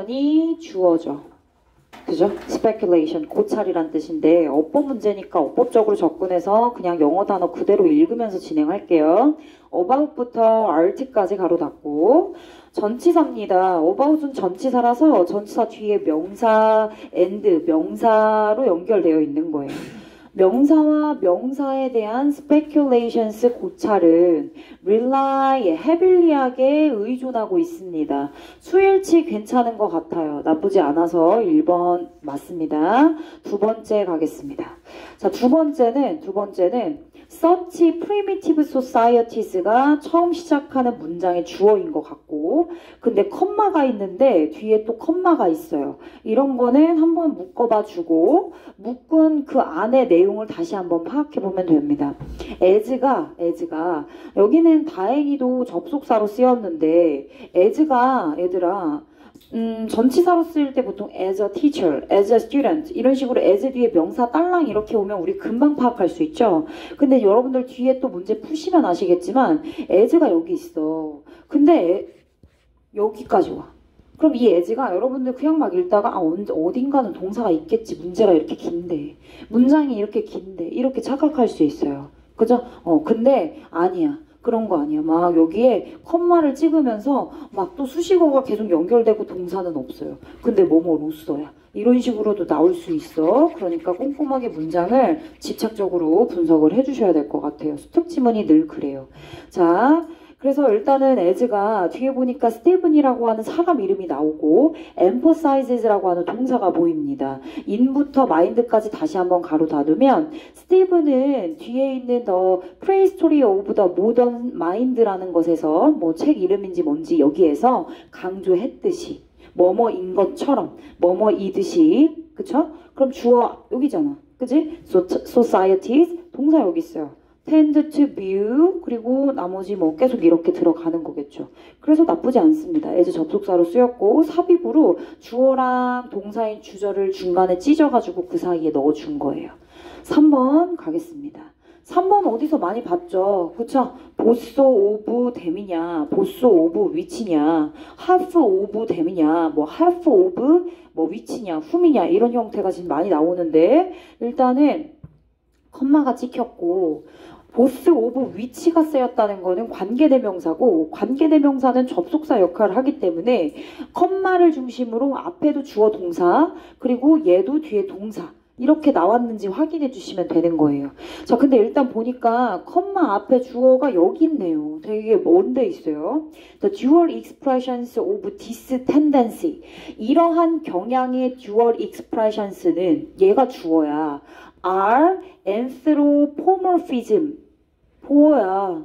이 주어죠. 그죠? speculation, 고찰이란 뜻인데 어법 문제니까 어법적으로 접근해서 그냥 영어 단어 그대로 읽으면서 진행할게요. about부터 art까지 가로 닫고 전치사입니다. about은 전치사라서 전치사 뒤에 명사, and, 명사로 연결되어 있는 거예요. 명사와 명사에 대한 speculations 고찰은 rely, heavily하게 의존하고 있습니다. 수일치 괜찮은 것 같아요. 나쁘지 않아서 1번 맞습니다. 두 번째 가겠습니다. 자, 두 번째는 such primitive societies가 처음 시작하는 문장의 주어인 것 같고 근데 컴마가 있는데 뒤에 또 컴마가 있어요. 이런 거는 한번 묶어봐 주고 묶은 그 안에 내용을 다시 한번 파악해보면 됩니다. as가 여기는 다행히도 접속사로 쓰였는데 as가 얘들아 전치사로 쓰일 때 보통 as a teacher, as a student 이런 식으로 as 뒤에 명사 딸랑 이렇게 오면 우리 금방 파악할 수 있죠. 근데 여러분들 뒤에 또 문제 푸시면 아시겠지만 as가 여기 있어. 근데 여기까지 와. 그럼 이 as가 여러분들 그냥 막 읽다가 어딘가는 동사가 있겠지. 문제가 이렇게 긴데. 문장이 이렇게 긴데. 이렇게 착각할 수 있어요. 그죠? 근데 아니야. 그런 거 아니야. 막 여기에 컴마를 찍으면서 막 또 수식어가 계속 연결되고 동사는 없어요. 근데 뭐뭐로써야. 이런 식으로도 나올 수 있어. 그러니까 꼼꼼하게 문장을 집착적으로 분석을 해주셔야 될 것 같아요. 수특지문이 늘 그래요. 자, 그래서 일단은 as가 뒤에 보니까 스티븐이라고 하는 사람 이름이 나오고 emphasizes라고 하는 동사가 보입니다. in부터 mind까지 다시 한번 가로 닫으면 스티븐은 뒤에 있는 the prehistory of the modern mind라는 것에서 뭐 책 이름인지 뭔지 여기에서 강조했듯이 뭐뭐인 것처럼 뭐뭐이듯이 그쵸? 그럼 주어 여기잖아. 그지? societies 동사 여기 있어요. tend to view 그리고 나머지 뭐 계속 이렇게 들어가는 거겠죠. 그래서 나쁘지 않습니다. as 접속사로 쓰였고 삽입으로 주어랑 동사인 주절을 중간에 찢어가지고 그 사이에 넣어준 거예요. 3번 가겠습니다. 3번 어디서 많이 봤죠? 그쵸? 보스 오브 댐이냐 보스 오브 위치냐 half 오브 댐이냐 뭐 half 오브 뭐 위치냐 훔이냐 이런 형태가 지금 많이 나오는데 일단은 컴마가 찍혔고 보스 오브 위치가 쓰였다는 거는 관계대명사고 관계대명사는 접속사 역할을 하기 때문에 컴마를 중심으로 앞에도 주어 동사 그리고 얘도 뒤에 동사 이렇게 나왔는지 확인해 주시면 되는 거예요. 자, 근데 일단 보니까 컴마 앞에 주어가 여기 있네요. 되게 먼 데 있어요. The dual expressions of this tendency. 이러한 경향의 dual expressions는 얘가 주어야. are anthropomorphism. 보어야.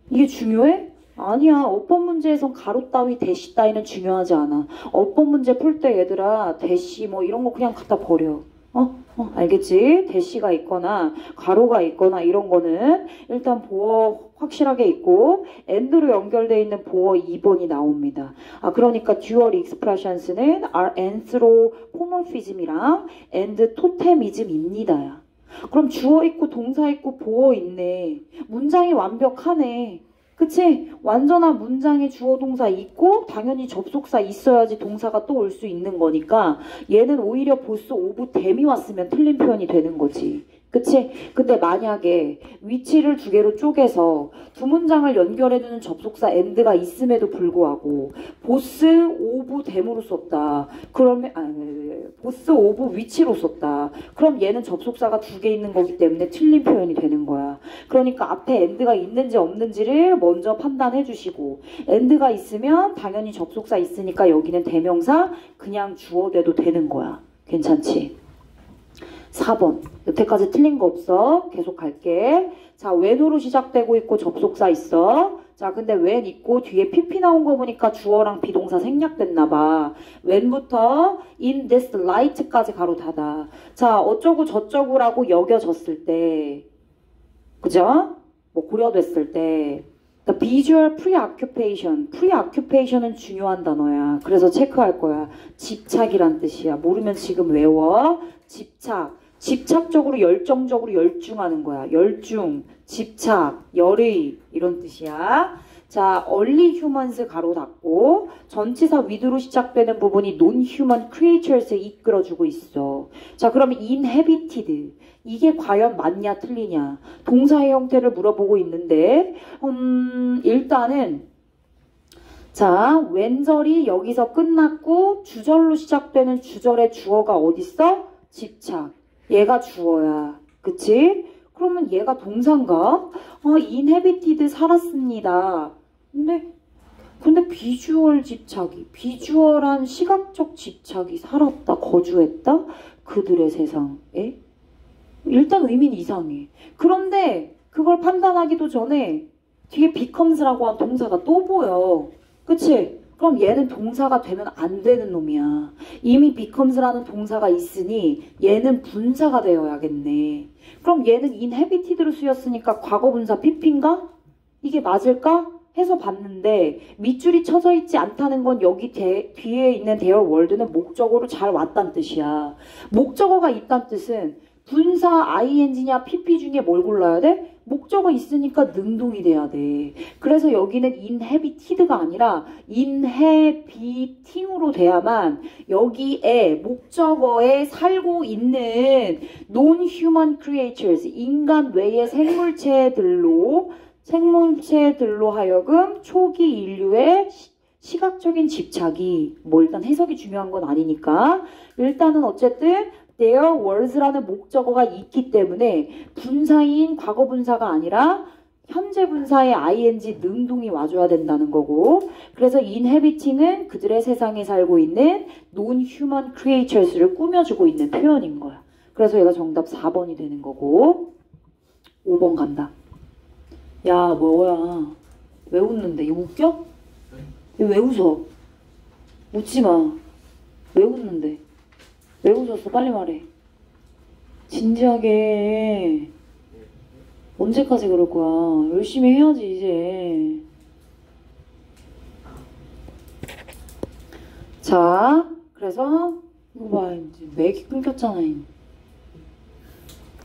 이게 중요해? 아니야. 어법 문제에선 가로 따위 대시 따위는 중요하지 않아. 어법 문제 풀 때 얘들아 대시 뭐 이런 거 그냥 갖다 버려. 알겠지? 대시가 있거나 가로가 있거나 이런 거는 일단 보어 확실하게 있고 and로 연결되어 있는 보어 2번이 나옵니다. 그러니까 dual expressions는 are anthropomorphism이랑 and totemism입니다. 그럼 주어 있고 동사 있고 보어 있네. 문장이 완벽하네. 그치? 완전한 문장에 주어 동사 있고 당연히 접속사 있어야지 동사가 또 올 수 있는 거니까 얘는 오히려 보스 오브 댐이 왔으면 틀린 표현이 되는 거지. 그치? 근데 만약에 위치를 두 개로 쪼개서 두 문장을 연결해주는 접속사 and가 있음에도 불구하고 보스 오브 댐으로 썼다. 그러면 보스 오브 위치로 썼다. 그럼 얘는 접속사가 두 개 있는 거기 때문에 틀린 표현이 되는 거야. 그러니까 앞에 and가 있는지 없는지를 먼저 판단해 주시고 and가 있으면 당연히 접속사 있으니까 여기는 대명사 그냥 주어대도 되는 거야. 괜찮지? 4번. 여태까지 틀린 거 없어. 계속 갈게. 자, when으로 시작되고 있고 접속사 있어. 자, 근데 when 있고 뒤에 pp 나온 거 보니까 주어랑 비동사 생략됐나 봐. when부터 in this light까지 가로 닫아. 자, 어쩌고 저쩌고라고 여겨졌을 때. 그죠? 뭐 고려됐을 때. 그러니까 visual preoccupation. preoccupation은 중요한 단어야. 그래서 체크할 거야. 집착이란 뜻이야. 모르면 지금 외워. 집착. 집착적으로 열정적으로 열중하는 거야. 열중, 집착, 열의 이런 뜻이야. 자, early humans 가로 닫고 전치사 with로 시작되는 부분이 non-human creatures에 이끌어주고 있어. 자, 그러면 inhabited. 이게 과연 맞냐 틀리냐. 동사의 형태를 물어보고 있는데 일단은 자, 왼절이 여기서 끝났고 주절로 시작되는 주절의 주어가 어딨어? 집착. 얘가 주어야. 그치? 그러면 얘가 동사인가? inhabited 살았습니다. 근데 비주얼 집착이, 비주얼한 시각적 집착이 살았다, 거주했다? 그들의 세상에? 일단 의미는 이상해. 그런데 그걸 판단하기도 전에 뒤에 becomes라고 한 동사가 또 보여. 그치? 그럼 얘는 동사가 되면 안 되는 놈이야. 이미 becomes라는 동사가 있으니 얘는 분사가 되어야겠네. 그럼 얘는 inhabited로 쓰였으니까 과거분사 pp인가? 이게 맞을까? 해서 봤는데 밑줄이 쳐져 있지 않다는 건 여기 뒤에 있는 대열 월드는 목적어로 잘 왔다는 뜻이야. 목적어가 있다는 뜻은 분사 ing냐 pp 중에 뭘 골라야 돼? 목적어 있으니까 능동이 돼야 돼. 그래서 여기는 inhabited가 아니라 inhabiting으로 돼야만 여기에 목적어에 살고 있는 non-human creatures, 인간 외의 생물체들로 하여금 초기 인류의 시각적인 집착이 뭐 일단 해석이 중요한 건 아니니까 일단은 어쨌든 their was라는 목적어가 있기 때문에 분사인 과거 분사가 아니라 현재 분사의 ing 능동이 와줘야 된다는 거고 그래서 inhabiting은 그들의 세상에 살고 있는 non-human creatures를 꾸며주고 있는 표현인 거야. 그래서 얘가 정답 4번이 되는 거고 5번 간다. 야 뭐야 왜 웃는데? 이거 웃겨? 이거 왜 웃어? 웃지마. 왜 웃는데? 왜 웃었어? 빨리 말해. 진지하게 해. 언제까지 그럴 거야? 열심히 해야지 이제. 자 그래서 이거 봐 이제 맥이 끊겼잖아.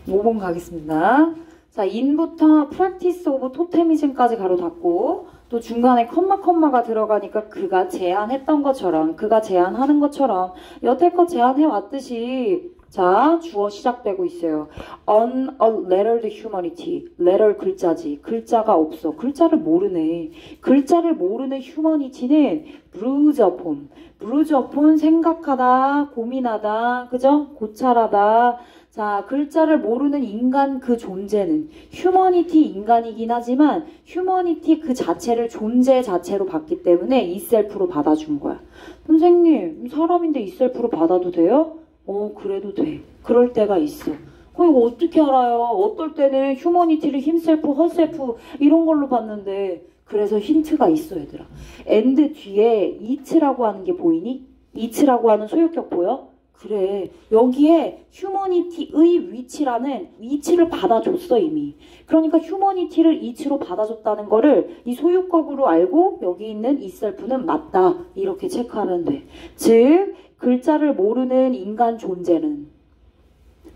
5번 가겠습니다. 자, in부터 practice of totemism까지 가로 닫고 또 중간에 컴마가 들어가니까 그가 제안했던 것처럼 그가 제안하는 것처럼 여태껏 제안해왔듯이 자, 주어 시작되고 있어요. On a letter to humanity. letter 글자지. 글자가 없어. 글자를 모르네. 글자를 모르는 humanity는 bruise upon. bruise upon 생각하다, 고민하다, 그죠? 고찰하다. 자, 글자를 모르는 인간 그 존재는 휴머니티 인간이긴 하지만 휴머니티 그 자체를 존재 자체로 봤기 때문에 이셀프로 받아준 거야. 선생님, 사람인데 이셀프로 받아도 돼요? 그래도 돼. 그럴 때가 있어. 이거 어떻게 알아요? 어떨 때는 휴머니티를 힘셀프, 헛셀프 이런 걸로 봤는데 그래서 힌트가 있어 얘들아. and 뒤에 it라고 하는 게 보이니? it라고 하는 소유격 보여? 그래 여기에 휴머니티의 위치를 받아줬어 이미. 그러니까 휴머니티를 이치로 받아줬다는 거를 이 소유격으로 알고 여기 있는 이셀프는 맞다 이렇게 체크하면 돼. 즉 글자를 모르는 인간 존재는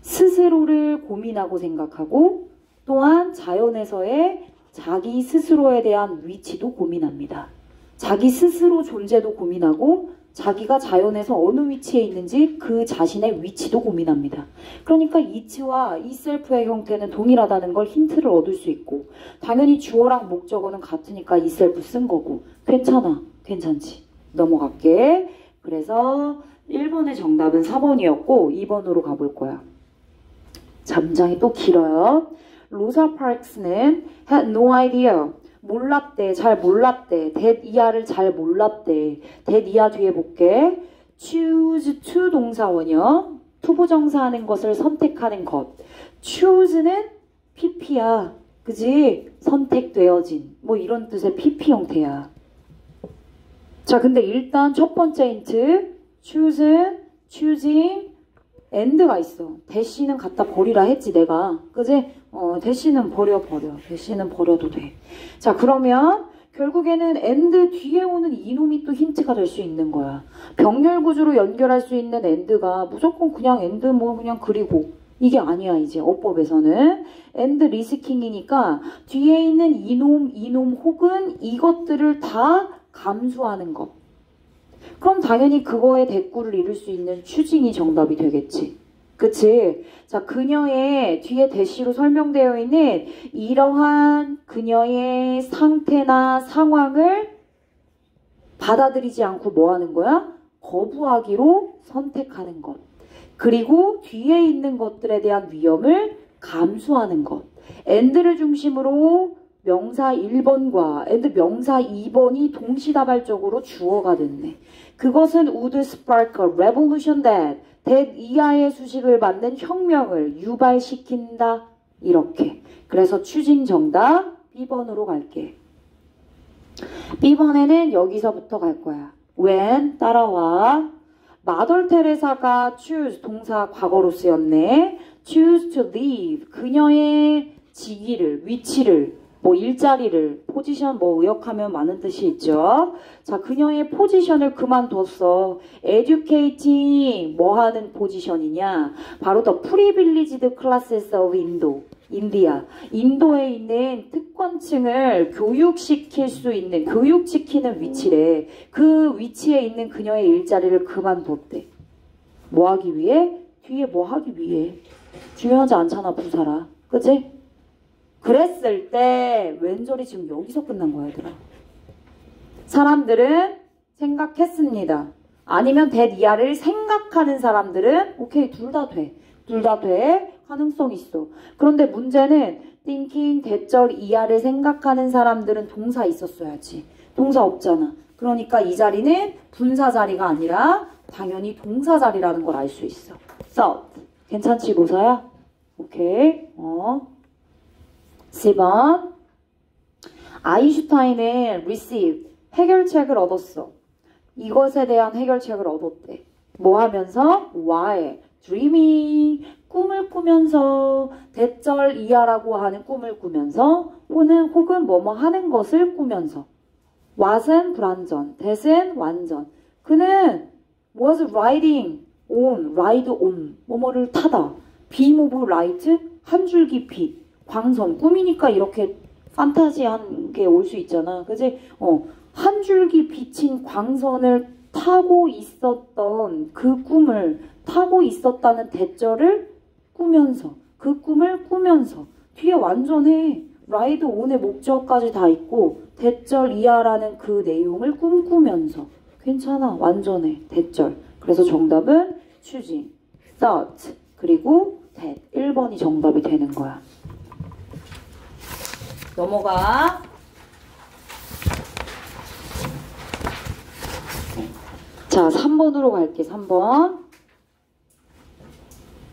스스로를 고민하고 생각하고 또한 자연에서의 자기 스스로에 대한 위치도 고민합니다. 자기 스스로 존재도 고민하고 자기가 자연에서 어느 위치에 있는지 그 자신의 위치도 고민합니다. 그러니까 이치와 이셀프의 형태는 동일하다는 걸 힌트를 얻을 수 있고 당연히 주어랑 목적어는 같으니까 이셀프 쓴 거고 괜찮아. 괜찮지. 넘어갈게. 그래서 1번의 정답은 4번이었고 2번으로 가볼 거야. 잠장이 또 길어요. 로사 파크스는 had no idea. 몰랐대. 잘 몰랐대. that 이하를 잘 몰랐대. that 이하 뒤에 볼게. choose to 동사원이요. 투부정사하는 것을 선택하는 것. choose는 pp야. 그지? 선택되어진. 뭐 이런 뜻의 pp 형태야. 자, 근데 일단 첫 번째 힌트. choose는 choosing and가 있어. 대시는 갖다 버리라 했지 내가. 그지? 대시는 버려. 대시는 버려도 돼. 자, 그러면 결국에는 and 뒤에 오는 이놈이 또 힌트가 될 수 있는 거야. 병렬 구조로 연결할 수 있는 and가 무조건 그냥 and 뭐 그냥 그리고 이게 아니야 이제 어법에서는. and 리스킹이니까 뒤에 있는 이놈 혹은 이것들을 다 감수하는 것. 그럼 당연히 그거에 대꾸를 이룰 수 있는 추징이 정답이 되겠지. 그치? 자, 그녀의 뒤에 대시로 설명되어 있는 이러한 그녀의 상태나 상황을 받아들이지 않고 뭐 하는 거야? 거부하기로 선택하는 것. 그리고 뒤에 있는 것들에 대한 위험을 감수하는 것. and를 중심으로 명사 1번과 and 명사 2번이 동시다발적으로 주어가 됐네. 그것은 would spark a revolution that 이하의 수식을 받는 혁명을 유발시킨다. 이렇게. 그래서 추진 정답 B번으로 갈게. B번에는 여기서부터 갈 거야. when 따라와. 마덜 테레사가 choose 동사 과거로 쓰였네. choose to leave 그녀의 직위를 위치를 뭐 일자리를 포지션 뭐 의역하면 많은 뜻이 있죠. 자, 그녀의 포지션을 그만뒀어. educating 뭐 하는 포지션이냐? 바로 the privileged classes of 인디아. 인도에 있는 특권층을 교육시킬 수 있는 교육시키는 위치래. 그 위치에 있는 그녀의 일자리를 그만뒀대. 뭐 하기 위해? 뒤에 뭐 하기 위해. 중요하지 않잖아 부사라. 그치? 그랬을 때 왼절이 지금 여기서 끝난 거야 얘들아. 사람들은 생각했습니다. 아니면 that 이하를 생각하는 사람들은 오케이 둘 다 돼. 둘 다 돼. 가능성 있어. 그런데 문제는 thinking 대절 이하를 생각하는 사람들은 동사 있었어야지. 동사 없잖아. 그러니까 이 자리는 분사 자리가 아니라 당연히 동사 자리라는 걸 알 수 있어. thought. 괜찮지 모사야? 오케이. 10번. 아인슈타인은 receive 해결책을 얻었어. 이것에 대한 해결책을 얻었대. 뭐 하면서? why? dreaming 꿈을 꾸면서 대절 이하라고 하는 꿈을 꾸면서 혹은 뭐뭐 하는 것을 꾸면서 what은 불완전, that은 완전. 그는 was riding on, ride on 뭐뭐를 타다. beam of light 한 줄기 빛. 광선, 꿈이니까 이렇게 판타지한 게 올 수 있잖아. 그지? 한 줄기 비친 광선을 타고 있었던 그 꿈을 타고 있었다는 대절을 꾸면서 그 꿈을 꾸면서 뒤에 완전해. 라이드 온의 목적까지 다 있고 대절 이하라는 그 내용을 꿈꾸면서 괜찮아. 완전해. 대절. 그래서 정답은 추진, thought 그리고 that 1번이 정답이 되는 거야. 넘어가. 자, 3번으로 갈게. 3번.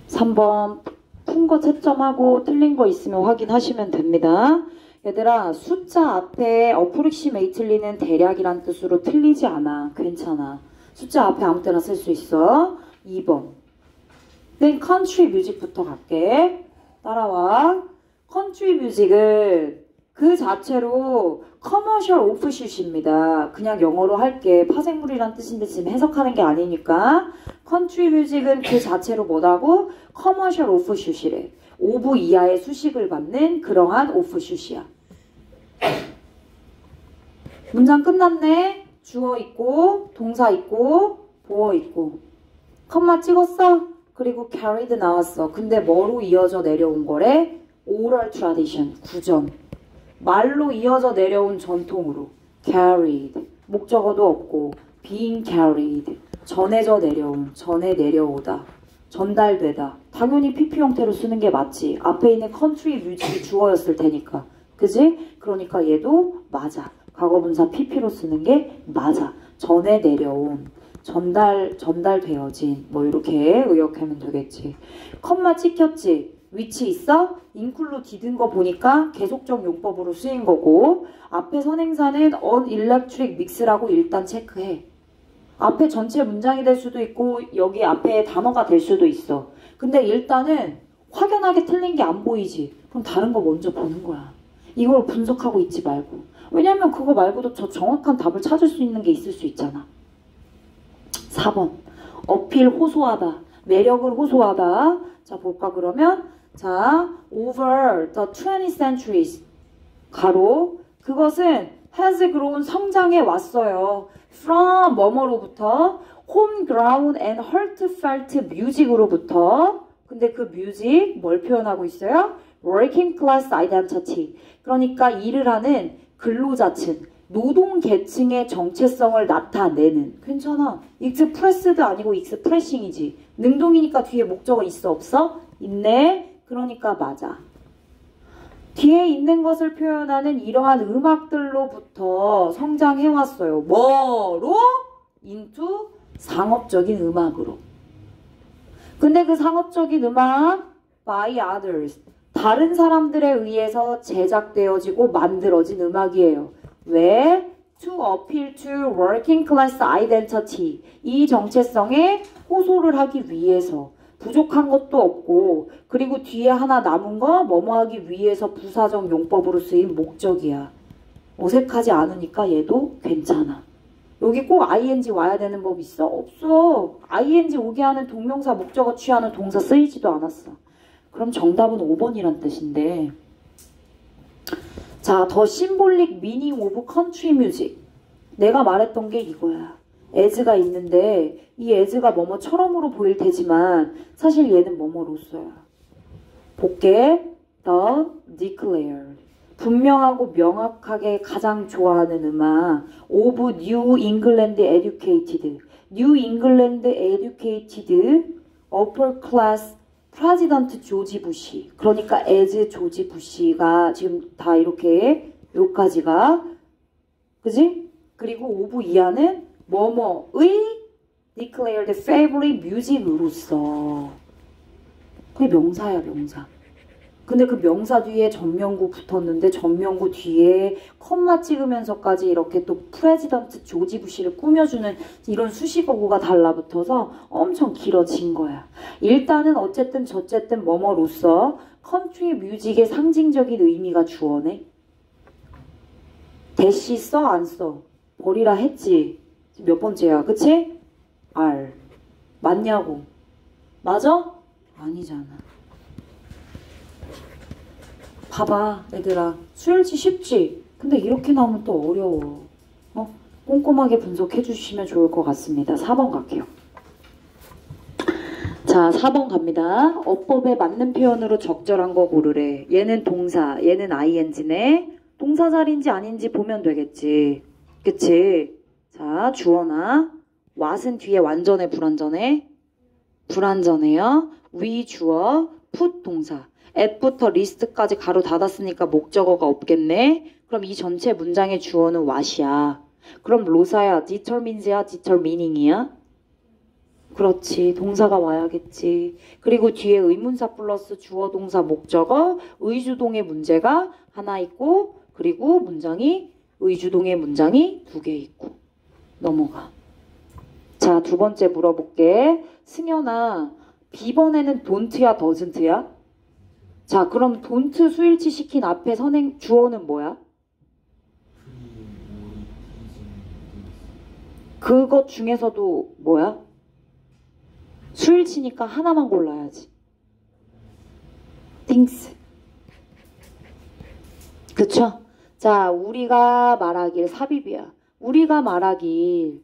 3번 푼 거 채점하고 틀린 거 있으면 확인하시면 됩니다. 얘들아, 숫자 앞에 approximately는 대략이란 뜻으로 틀리지 않아. 괜찮아. 숫자 앞에 아무 때나 쓸 수 있어. 2번. then country music부터 갈게. 따라와. country music은 그 자체로 커머셜 오프슛입니다. 그냥 영어로 할게. 파생물이란 뜻인데 지금 해석하는 게 아니니까. 컨트리 뮤직은 그 자체로 뭐라고? 커머셜 오프슛이래. 오브 이하의 수식을 받는 그러한 오프슛이야. 문장 끝났네. 주어 있고 동사 있고 보어 있고. 컴마 찍었어? 그리고 carried 나왔어. 근데 뭐로 이어져 내려온 거래? oral tradition, 구전. 말로 이어져 내려온 전통으로 carried, 목적어도 없고 being carried, 전해져 내려온, 전해 내려오다, 전달되다. 당연히 PP 형태로 쓰는 게 맞지. 앞에 있는 country music이 주어였을 테니까. 그지? 그러니까 얘도 맞아. 과거분사 PP로 쓰는 게 맞아. 전해 내려온, 전달되어진 뭐 이렇게 의역하면 되겠지. 컴마 찍혔지? 위치 있어? 인클로 디든 거 보니까 계속적 용법으로 쓰인 거고 앞에 선행사는 on electric mix라고 일단 체크해. 앞에 전체 문장이 될 수도 있고 여기 앞에 단어가 될 수도 있어. 근데 일단은 확연하게 틀린 게 안 보이지? 그럼 다른 거 먼저 보는 거야. 이걸 분석하고 있지 말고. 왜냐면 그거 말고도 저 정확한 답을 찾을 수 있는 게 있을 수 있잖아. 4번. 어필 호소하다. 매력을 호소하다. 자, 볼까 그러면? 자, over the 20th centuries 가로 그것은 has grown 성장해 왔어요. from 뭐뭐로부터 homegrown and heartfelt music으로부터 근데 그 뮤직 뭘 표현하고 있어요? working class identity 그러니까 일을 하는 근로자층 노동계층의 정체성을 나타내는 괜찮아 expressed 아니고 expressing이지 능동이니까 뒤에 목적어 있어 없어? 있네 그러니까 맞아 뒤에 있는 것을 표현하는 이러한 음악들로부터 성장해왔어요 뭐로? into 상업적인 음악으로 근데 그 상업적인 음악 by others 다른 사람들에 의해서 제작되어지고 만들어진 음악이에요 왜? To appeal to working class identity. 이 정체성에 호소를 하기 위해서 부족한 것도 없고 그리고 뒤에 하나 남은 거 뭐뭐 하기 위해서 부사적 용법으로 쓰인 목적이야. 어색하지 않으니까 얘도 괜찮아. 여기 꼭 ing 와야 되는 법 있어? 없어. ing 오게 하는 동명사 목적어 취하는 동사 쓰이지도 않았어. 그럼 정답은 5번이란 뜻인데 자, 더 심볼릭 미닝 오브 컨트리 뮤직. 내가 말했던 게 이거야. as가 있는데 이 as가 뭐뭐처럼으로 보일 테지만 사실 얘는 뭐뭐로써야. 볼게. The declared. 분명하고 명확하게 가장 좋아하는 음악. of New England educated. New England educated upper class 프레지던트 조지 부시 그러니까 as 조지 부시가 지금 다 이렇게 요까지가 그지? 그리고 오브 이하는 뭐뭐의 declared favorite music으로서 그게 명사야 명사 근데 그 명사 뒤에 전명구 붙었는데 전명구 뒤에 컴마 찍으면서까지 이렇게 또 프레지던트 조지 부시를 꾸며주는 이런 수식어구가 달라붙어서 엄청 길어진 거야. 일단은 어쨌든 저쨌든 뭐뭐로서 컨트리 뮤직의 상징적인 의미가 주어네. 대시 써? 안 써? 버리라 했지. 몇 번째야 그치? R 맞냐고. 맞아? 아니잖아. 봐봐 얘들아 수일치 쉽지? 근데 이렇게 나오면 또 어려워 꼼꼼하게 분석해 주시면 좋을 것 같습니다 4번 갈게요 자 4번 갑니다 어법에 맞는 표현으로 적절한 거 고르래 얘는 동사 얘는 ing네 동사 자리인지 아닌지 보면 되겠지 그치? 자 주어나 what은 뒤에 완전해 불완전해? 불완전해요 위 주어 put 동사 at부터 list까지 가로 닫았으니까 목적어가 없겠네. 그럼 이 전체 문장의 주어는 what이야. 그럼 로사야 determines야 determining이야? 그렇지. 동사가 와야겠지. 그리고 뒤에 의문사 플러스 주어 동사 목적어 의주동의 문제가 하나 있고 그리고 문장이 의주동의 문장이 2개 있고 넘어가. 자, 두 번째 물어볼게. 승현아 B번에는 don't야 doesn't야? 자, 그럼 don't 수일치 시킨 앞에 선행 주어는 뭐야? 그것 중에서도 뭐야? 수일치니까 하나만 골라야지. things. 그쵸? 자, 우리가 말하길 삽입이야. 우리가 말하길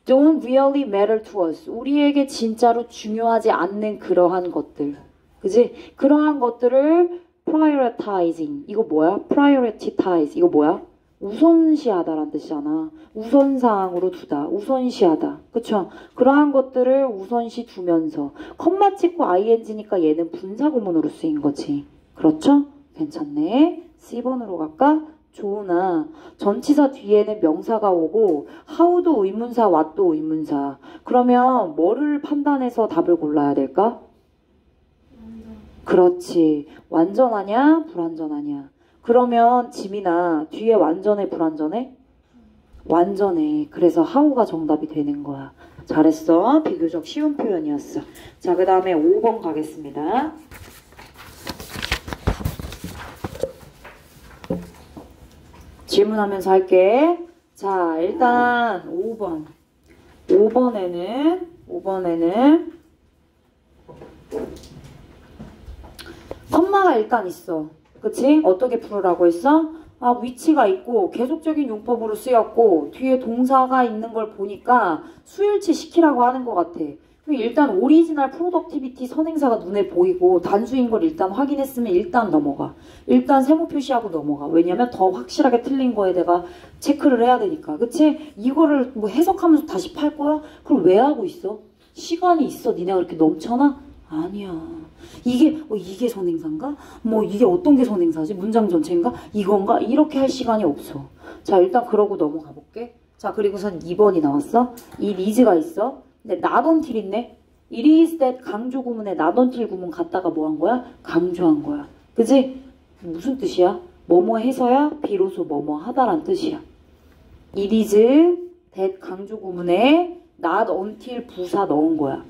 don't really matter to us. 우리에게 진짜로 중요하지 않는 그러한 것들. 그지? 그러한 것들을 prioritizing. 이거 뭐야? prioritize. 이거 뭐야? 우선시하다라는 뜻이잖아. 우선사항으로 두다. 우선시하다. 그쵸? 그러한 것들을 우선시 두면서 컴마 찍고 ing니까 얘는 분사구문으로 쓰인 거지. 그렇죠? 괜찮네. C번으로 갈까? 좋으나 전치사 뒤에는 명사가 오고 how도 의문사, what도 의문사. 그러면 뭐를 판단해서 답을 골라야 될까? 그렇지. 완전하냐? 불완전하냐? 그러면 지민아 뒤에 완전해? 불완전해? 완전해. 그래서 how가 정답이 되는 거야. 잘했어. 비교적 쉬운 표현이었어. 자, 그 다음에 5번 가겠습니다. 질문하면서 할게. 자, 일단 5번. 5번에는 컴마가 일단 있어. 그치? 어떻게 풀으라고 했어? 아, 위치가 있고 계속적인 용법으로 쓰였고 뒤에 동사가 있는 걸 보니까 수일치 시키라고 하는 것 같아. 일단 오리지널 프로덕티비티 선행사가 눈에 보이고 단수인 걸 일단 확인했으면 일단 넘어가. 일단 세모 표시하고 넘어가. 왜냐면 더 확실하게 틀린 거에 내가 체크를 해야 되니까. 그치? 이거를 뭐 해석하면서 다시 팔 거야? 그걸 왜 하고 있어? 시간이 있어. 니네가 그렇게 넘쳐나? 아니야. 이게 선행사인가? 뭐 이게 어떤 게 선행사지? 문장 전체인가? 이건가? 이렇게 할 시간이 없어. 자, 일단 그러고 넘어가 볼게. 자, 그리고선 2번이 나왔어. 이 리즈가 있어. 근데 not until 있네. it is that 강조 구문에 not until 구문 갖다가 뭐 한 거야? 강조한 거야. 그지? 무슨 뜻이야? 뭐뭐 해서야 비로소 뭐뭐 하다란 뜻이야. it is that 강조 구문에 not until 부사 넣은 거야.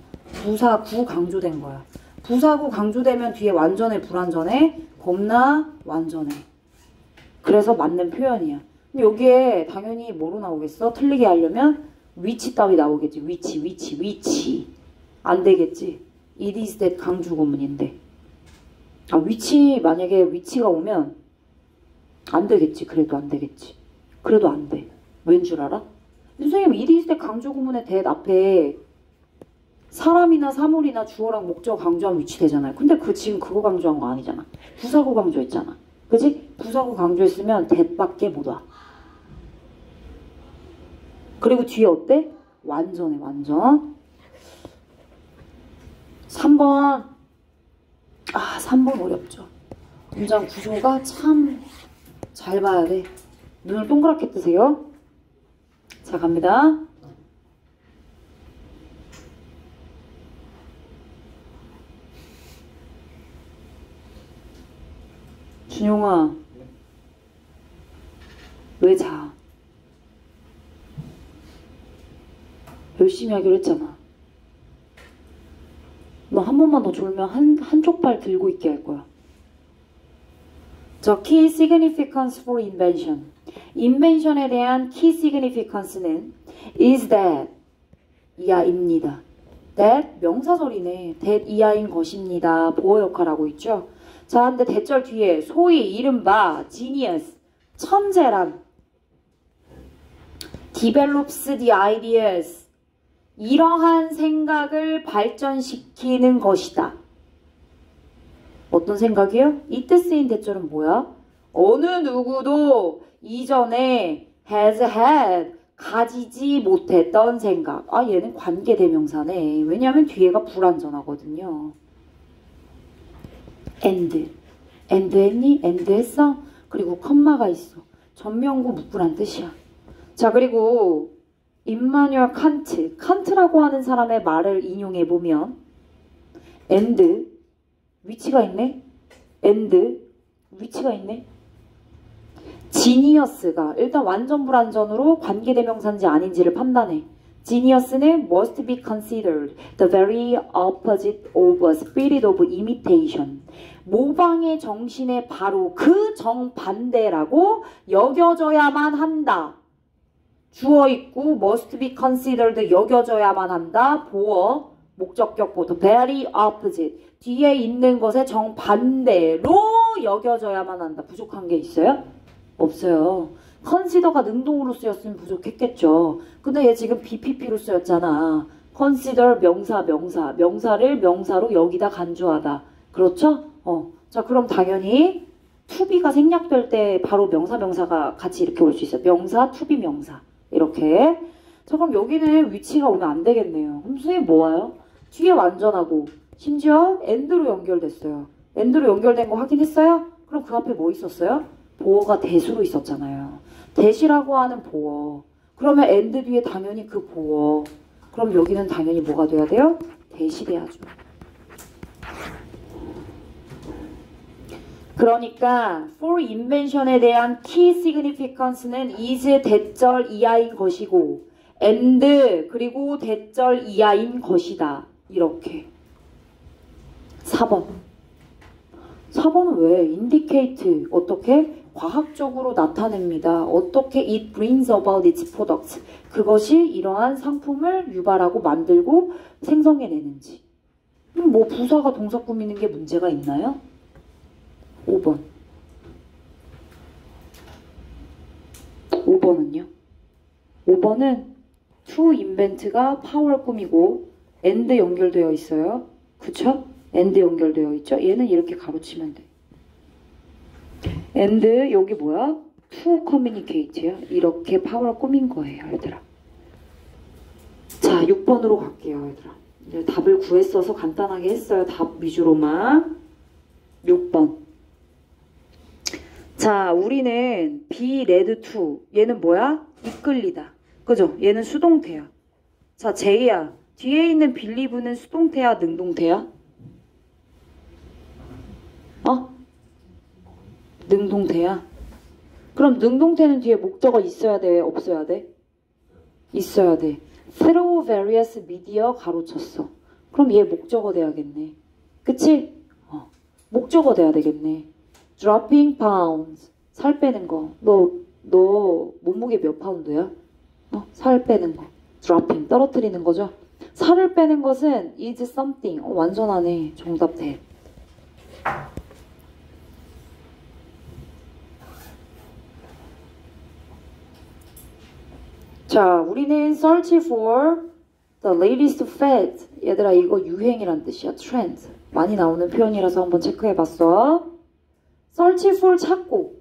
부사 구 강조된 거야. 부사구 강조되면 뒤에 완전해 불완전해? 겁나 완전해. 그래서 맞는 표현이야. 그럼 여기에 당연히 뭐로 나오겠어? 틀리게 하려면 위치 따위 나오겠지. 위치. 안 되겠지. it is that 강조 구문인데. 아, 만약에 위치가 오면 안 되겠지. 그래도 안 되겠지. 그래도 안 돼. 왠 줄 알아? 선생님, it is that 강조 구문의 that 앞에 사람이나 사물이나 주어랑 목적 강조한 위치 되잖아요. 근데 지금 그거 강조한 거 아니잖아. 부사구 강조했잖아. 그지? 부사구 강조했으면 that밖에 못 와. 그리고 뒤에 어때? 완전해, 완전. 3번. 아, 3번 어렵죠. 문장 구조가 참 잘 봐야 돼. 눈을 동그랗게 뜨세요. 자, 갑니다. 준용아, 왜 자? 열심히 하기로 했잖아. 너 한 번만 더 졸면 한쪽 발 들고 있게 할 거야. 저 key significance for invention. invention에 대한 key significance는 is that 이하입니다. that 명사절이네. that 이하인 것입니다. 보호 역할하고 있죠. 자, 근데 대절 뒤에 소위 이른바 genius, 천재란 develops the ideas, 이러한 생각을 발전시키는 것이다. 어떤 생각이요? 이때 쓰인 대절은 뭐야? 어느 누구도 이전에 has had, 가지지 못했던 생각. 아, 얘는 관계대명사네. 왜냐하면 뒤에가 불완전하거든요. and 했니? and 했어? 그리고 컴마가 있어. 전명구 묶으란 뜻이야. 자, 그리고 임마누엘 칸트라고 하는 사람의 말을 인용해보면 and 위치가 있네? and 위치가 있네? 지니어스가 일단 완전 불완전으로 관계대명사인지 아닌지를 판단해. Genius는 must be considered the very opposite of a spirit of imitation. 모방의 정신의 바로 그 정반대라고 여겨져야만 한다. 주어 있고 must be considered 여겨져야만 한다. 보어 목적격 보도 very opposite. 뒤에 있는 것의 정반대로 여겨져야만 한다. 부족한 게 있어요? 없어요. consider가 능동으로 쓰였으면 부족했겠죠. 근데 얘 지금 BPP로 쓰였잖아. consider 명사를 명사로 여기다 간주하다. 그렇죠? 자, 그럼 당연히 to be가 생략될 때 바로 명사가 같이 이렇게 올 수 있어요. 명사, to be 명사. 이렇게. 자, 그럼 여기는 위치가 오면 안 되겠네요. 그럼 선생님 뭐 와요? 뒤에 완전하고 심지어 and로 연결됐어요. and로 연결된 거 확인했어요? 그럼 그 앞에 뭐 있었어요? 보어가 대수로 있었잖아요. 대시라고 하는 보어. 그러면 and 뒤에 당연히 그 보어. 그럼 여기는 당연히 뭐가 돼야 돼요? 대시 돼야죠. 그러니까 for invention에 대한 key significance는 is 대절 이하인 것이고 and 그리고 대절 이하인 것이다. 이렇게. 4번. 4번은 왜? indicate. 어떻게? 과학적으로 나타냅니다. 어떻게 it brings about its products. 그것이 이러한 상품을 유발하고 만들고 생성해내는지. 뭐 부사가 동사 꾸미는 게 문제가 있나요? 5번. 5번은요? 5번은 to invent가 파워를 꾸미고 and 연결되어 있어요. 그쵸? and 연결되어 있죠? 얘는 이렇게 가로치면 돼. and 여기 뭐야? to communicate야. 이렇게 파워를 꾸민 거예요, 얘들아. 자, 6번으로 갈게요, 얘들아. 이제 답을 구했어서 간단하게 했어요. 답 위주로만. 6번. 자, 우리는 be led to. 얘는 뭐야? 이끌리다. 그죠? 얘는 수동태야. 자, 제이야. 뒤에 있는 believe는 수동태야, 능동태야? 능동태야? 그럼 능동태는 뒤에 목적어 있어야 돼? 없어야 돼? 있어야 돼. Through various media 가로쳤어. 그럼 얘 목적어 돼야겠네. 그치? 목적어 돼야 되겠네. Dropping pounds. 살 빼는 거. 너 몸무게 몇 파운드야? 살 빼는 거. Dropping. 떨어뜨리는 거죠? 살을 빼는 것은 is something. 완전하네. 정답 돼. 자, 우리는 search for the latest fad. 얘들아, 이거 유행이란 뜻이야. trend. 많이 나오는 표현이라서 한번 체크해봤어. search for 찾고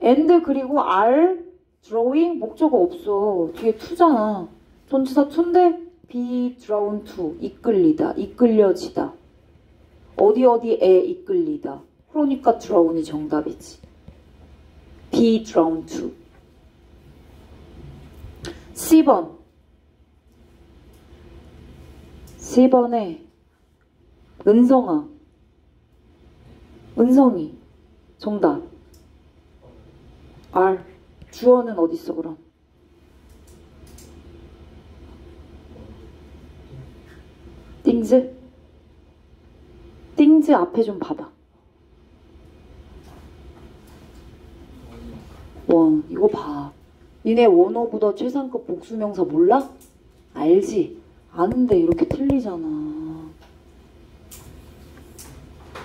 and 그리고 are drawing 목적어 없어. 뒤에 to잖아. 전치사 to인데 be drawn to. 이끌리다. 이끌려지다. 어디에 이끌리다. 그러니까 drawn이 정답이지. be drawn to. C번. C번에 은성아. 은성이. 정답. R. 주어는 어디 있어 그럼? things? things 앞에 좀 봐봐. 원. 이거 봐. 니네 원어보다 최상급 복수명사 몰라? 알지? 아는데 이렇게 틀리잖아.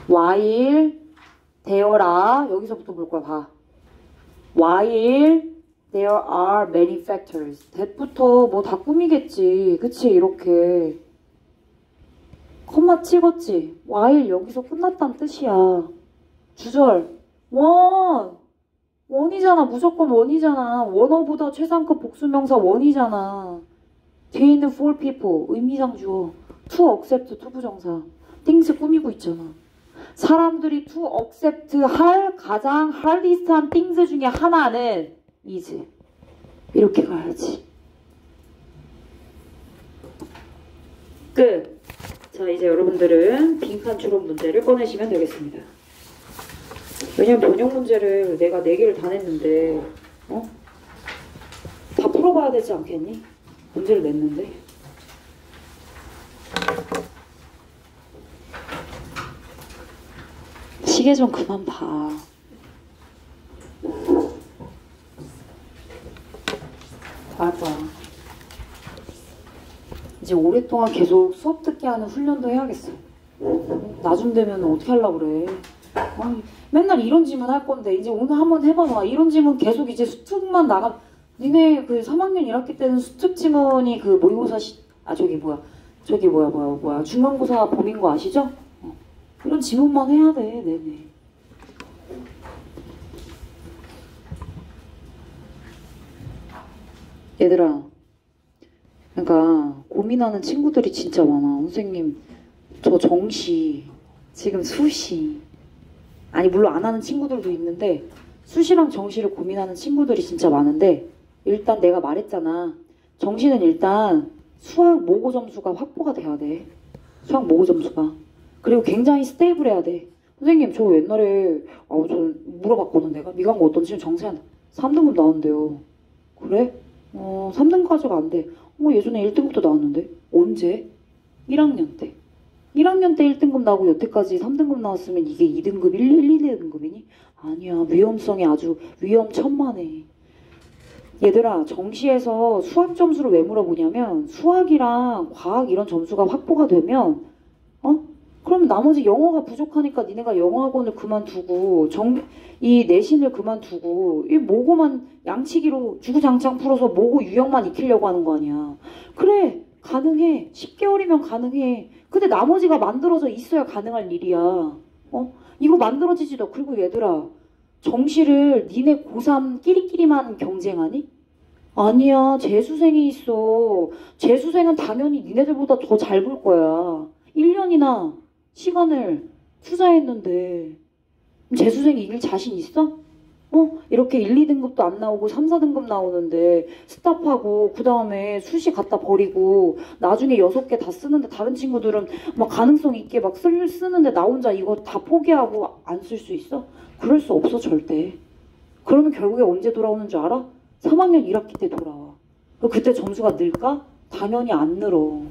while there are 여기서부터 볼 거야. 봐. while there are many factors. that부터 뭐 다 꾸미겠지. 그치? 이렇게 콤마 찍었지? while 여기서 끝났다는 뜻이야. 주절 원이잖아. 무조건 원이잖아. 원어보다 최상급 복수명사 원이잖아. 뒤에 있는 for people 의미상 주어 to accept 투부정사 things 꾸미고 있잖아. 사람들이 to accept 할 가장 hardest한 things 중에 하나는 is. 이렇게 가야지. 끝. 자, 이제 여러분들은 빈칸 추론 문제를 꺼내시면 되겠습니다. 왜냐면 번역 문제를 내가 4개를 다 냈는데 다 풀어봐야 되지 않겠니? 문제를 냈는데. 시계 좀 그만 봐. 봐봐. 이제 오랫동안 계속 수업 듣게 하는 훈련도 해야겠어. 나중 되면 어떻게 하려고 그래. 맨날 이런 질문 할 건데 이제 오늘 한번 해봐봐. 이런 질문 계속 이제 수특만 나가. 니네 그 3학년 1학기 때는 수특 지문이 그 모의고사 중간고사 범인 거 아시죠? 이런 지문만 해야 돼. 네네. 얘들아, 그러니까 고민하는 친구들이 진짜 많아. 선생님, 저 정시, 지금 수시, 아니 물론 안 하는 친구들도 있는데 수시랑 정시를 고민하는 친구들이 진짜 많은데, 일단 내가 말했잖아. 정시는 일단 수학 모고 점수가 확보가 돼야 돼. 수학 모고 점수가. 그리고 굉장히 스테이블해야 돼. 선생님, 저 옛날에 저 물어봤거든. 내가 미간고 어떤 지금 정시한 3등급 나왔는데요. 그래? 3등까지가 안 돼. 예전에 1등급도 나왔는데. 언제? 1학년 때. 1학년 때 1등급 나오고 여태까지 3등급 나왔으면 이게 2등급, 1, 2등급이니? 아니야. 위험성이 아주 위험천만해. 얘들아, 정시에서 수학 점수를 왜 물어보냐면 수학이랑 과학 이런 점수가 확보가 되면 그럼 나머지 영어가 부족하니까 니네가 영어 학원을 그만두고 이 내신을 그만두고 이 모고만 양치기로 주구장창 풀어서 모고 유형만 익히려고 하는 거 아니야. 그래 가능해. 10개월이면 가능해. 근데 나머지가 만들어져 있어야 가능할 일이야. 이거 만들어지지도. 그리고 얘들아 정시를 니네 고3 끼리끼리만 경쟁하니? 아니야. 재수생이 있어. 재수생은 당연히 니네들보다 더 잘 볼 거야. 1년이나 시간을 투자했는데 재수생이 이길 자신 있어? 이렇게 1, 2등급도 안 나오고 3, 4등급 나오는데 스탑하고 그 다음에 수시 갖다 버리고 나중에 6개 다 쓰는데 다른 친구들은 막 가능성 있게 막 쓰는데 나 혼자 이거 다 포기하고 안 쓸 수 있어? 그럴 수 없어 절대. 그러면 결국에 언제 돌아오는 줄 알아? 3학년 1학기 때 돌아와. 그때 점수가 늘까? 당연히 안 늘어.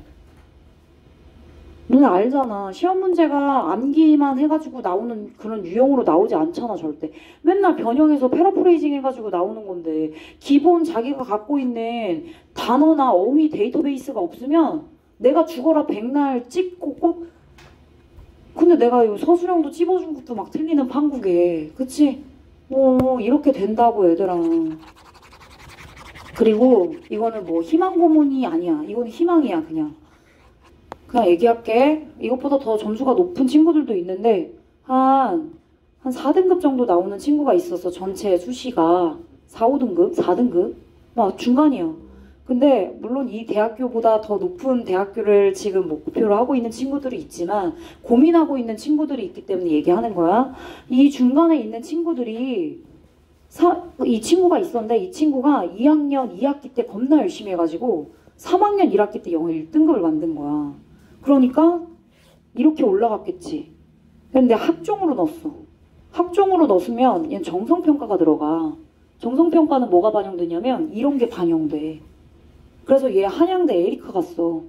너네 알잖아. 시험 문제가 암기만 해가지고 나오는 그런 유형으로 나오지 않잖아 절대. 맨날 변형해서 패러프레이징 해가지고 나오는 건데 기본 자기가 갖고 있는 단어나 어휘 데이터베이스가 없으면 내가 죽어라 백날 찍고 꼭 근데 내가 이 서술형도 찝어준 것도 막 틀리는 판국에 그치? 이렇게 된다고 얘들아. 그리고 이거는 뭐 희망 고문이 아니야. 이거는 희망이야 그냥 얘기할게. 이것보다 더 점수가 높은 친구들도 있는데 한 4등급 정도 나오는 친구가 있었어. 전체 수시가 4, 5등급, 4등급 막 중간이야. 근데 물론 이 대학교보다 더 높은 대학교를 지금 목표로 하고 있는 친구들이 있지만 고민하고 있는 친구들이 있기 때문에 얘기하는 거야. 이 중간에 있는 친구들이 이 친구가 있었는데 이 친구가 2학년 2학기 때 겁나 열심히 해가지고 3학년 1학기 때 영어 1등급을 만든 거야. 그러니까 이렇게 올라갔겠지. 근데 학종으로 넣었어. 학종으로 넣었으면 얘는 정성평가가 들어가. 정성평가는 뭐가 반영되냐면 이런 게 반영돼. 그래서 얘 한양대 에리카 갔어.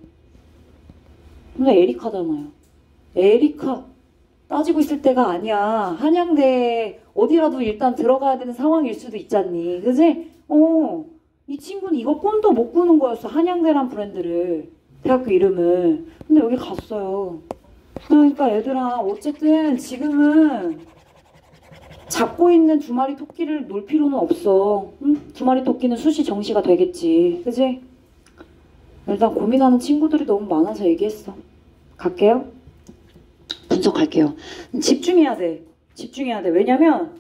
근데 에리카잖아요. 에리카 따지고 있을 때가 아니야. 한양대 어디라도 일단 들어가야 되는 상황일 수도 있잖니. 그지? 이 친구는 이거 꿈도 못 꾸는 거였어. 한양대란 브랜드를. 대학교 이름을. 근데 여기 갔어요. 그러니까 얘들아 어쨌든 지금은 잡고 있는 두 마리 토끼를 놓을 필요는 없어. 응? 두 마리 토끼는 수시 정시가 되겠지. 그지? 일단 고민하는 친구들이 너무 많아서 얘기했어. 갈게요. 분석할게요. 집중해야 돼. 집중해야 돼. 왜냐면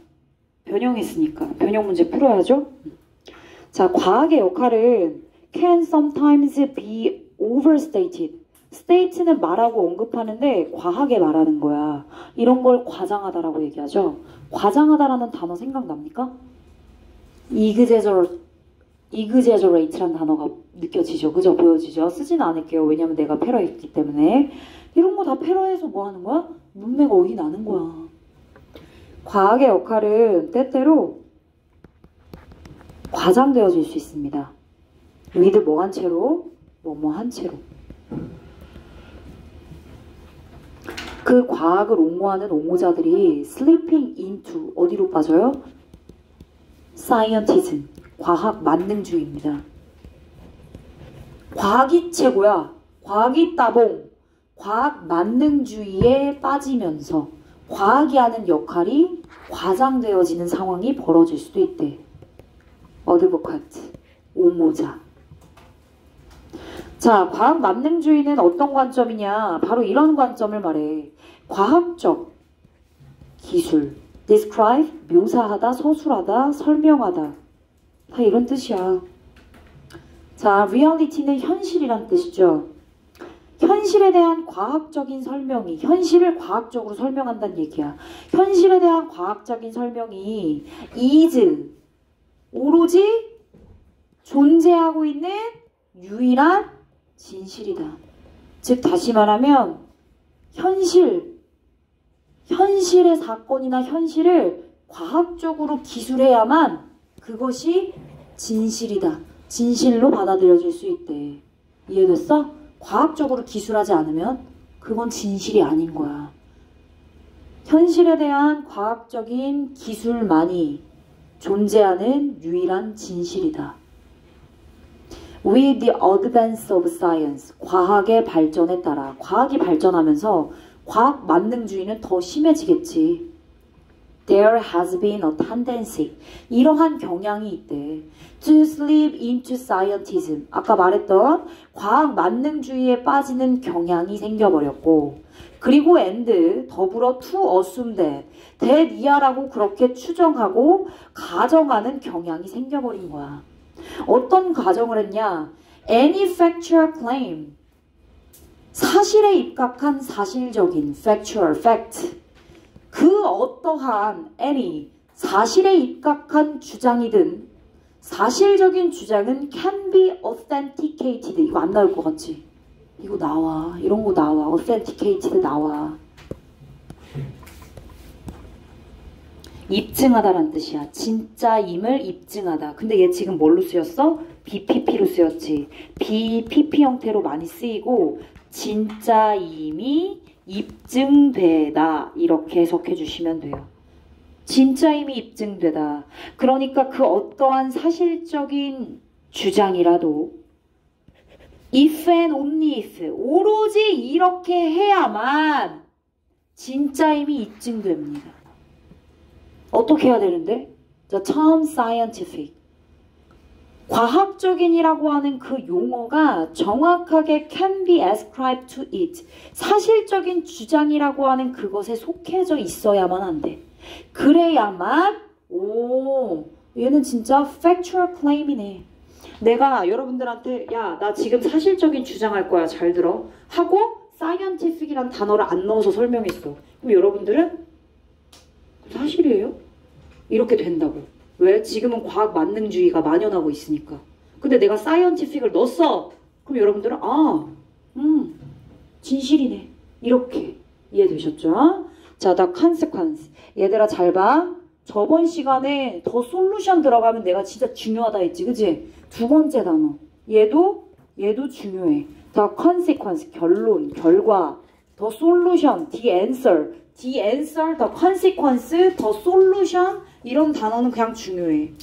변형했으니까. 변형 문제 풀어야죠. 자, 과학의 역할은 can sometimes be overstated. state는 말하고 언급하는데 과하게 말하는 거야. 이런 걸 과장하다라고 얘기하죠. 과장하다라는 단어 생각납니까? exaggerate라는 단어가 느껴지죠. 그죠? 보여지죠? 쓰진 않을게요. 왜냐면 내가 패러했기 때문에. 이런 거 다 패러해서 뭐 하는 거야? 문맥 어휘나는 거야. 과학의 역할은 때때로 과장되어질 수 있습니다. with 뭐 한 채로, 뭐뭐 한 채로. 그 과학을 옹호하는 옹호자들이 slipping into 어디로 빠져요? scientism, 과학 만능주의입니다. 과학이 최고야. 과학이 따봉. 과학 만능주의에 빠지면서 과학이 하는 역할이 과장되어지는 상황이 벌어질 수도 있대. 어드보카트, 옹호자. 자, 과학 만능주의는 어떤 관점이냐? 바로 이런 관점을 말해. 과학적 기술, describe, 묘사하다, 서술하다, 설명하다. 다 이런 뜻이야. 자, reality는 현실이란 뜻이죠. 현실에 대한 과학적인 설명이, 현실을 과학적으로 설명한다는 얘기야. 현실에 대한 과학적인 설명이 is, 오로지 존재하고 있는 유일한 진실이다. 즉 다시 말하면 현실의 사건이나 현실을 과학적으로 기술해야만 그것이 진실이다. 진실로 받아들여질 수 있대. 이해됐어? 과학적으로 기술하지 않으면 그건 진실이 아닌 거야. 현실에 대한 과학적인 기술만이 존재하는 유일한 진실이다. With the advance of science, 과학의 발전에 따라, 과학이 발전하면서 과학 만능주의는 더 심해지겠지. There has been a tendency. 이러한 경향이 있대. To slip into scientism. 아까 말했던 과학 만능주의에 빠지는 경향이 생겨버렸고, 그리고 and 더불어 to assume that 이하라고 그렇게 추정하고 가정하는 경향이 생겨버린 거야. 어떤 가정을 했냐? Any factual claim. 사실에 입각한 사실적인 factual fact. 그 어떠한 any 사실에 입각한 주장이든 사실적인 주장은 can be authenticated. 이거 안 나올 것 같지? 이거 나와. 이런 거 나와. authenticated 나와. 입증하다란 뜻이야. 진짜임을 입증하다. 근데 얘 지금 뭘로 쓰였어? BPP로 쓰였지. BPP 형태로 많이 쓰이고 진짜임이 입증되다 이렇게 해석해 주시면 돼요. 진짜임이 입증되다. 그러니까 그 어떠한 사실적인 주장이라도 if and only if 오로지 이렇게 해야만 진짜임이 입증됩니다. 어떻게 해야 되는데? The term scientific 과학적인이라고 하는 그 용어가 정확하게 can be ascribed to it. 사실적인 주장이라고 하는 그것에 속해져 있어야만 한대. 그래야만 얘는 진짜 factual claim이네. 내가 여러분들한테 야, 나 지금 사실적인 주장할 거야. 잘 들어. 하고 scientific이란 단어를 안 넣어서 설명했어. 그럼 여러분들은 사실이에요? 이렇게 된다고. 왜? 지금은 과학 만능주의가 만연하고 있으니까. 근데 내가 scientific을 넣었어. 그럼 여러분들은 진실이네. 이렇게 이해되셨죠? 자, the consequence. 얘들아 잘 봐. 저번 시간에 더 솔루션 들어가면 내가 진짜 중요하다 했지. 그치? 두 번째 단어. 얘도 중요해. the consequence. 결론, 결과. the solution, the answer. the answer, the consequence, the solution. 이런 단어는 그냥 중요해.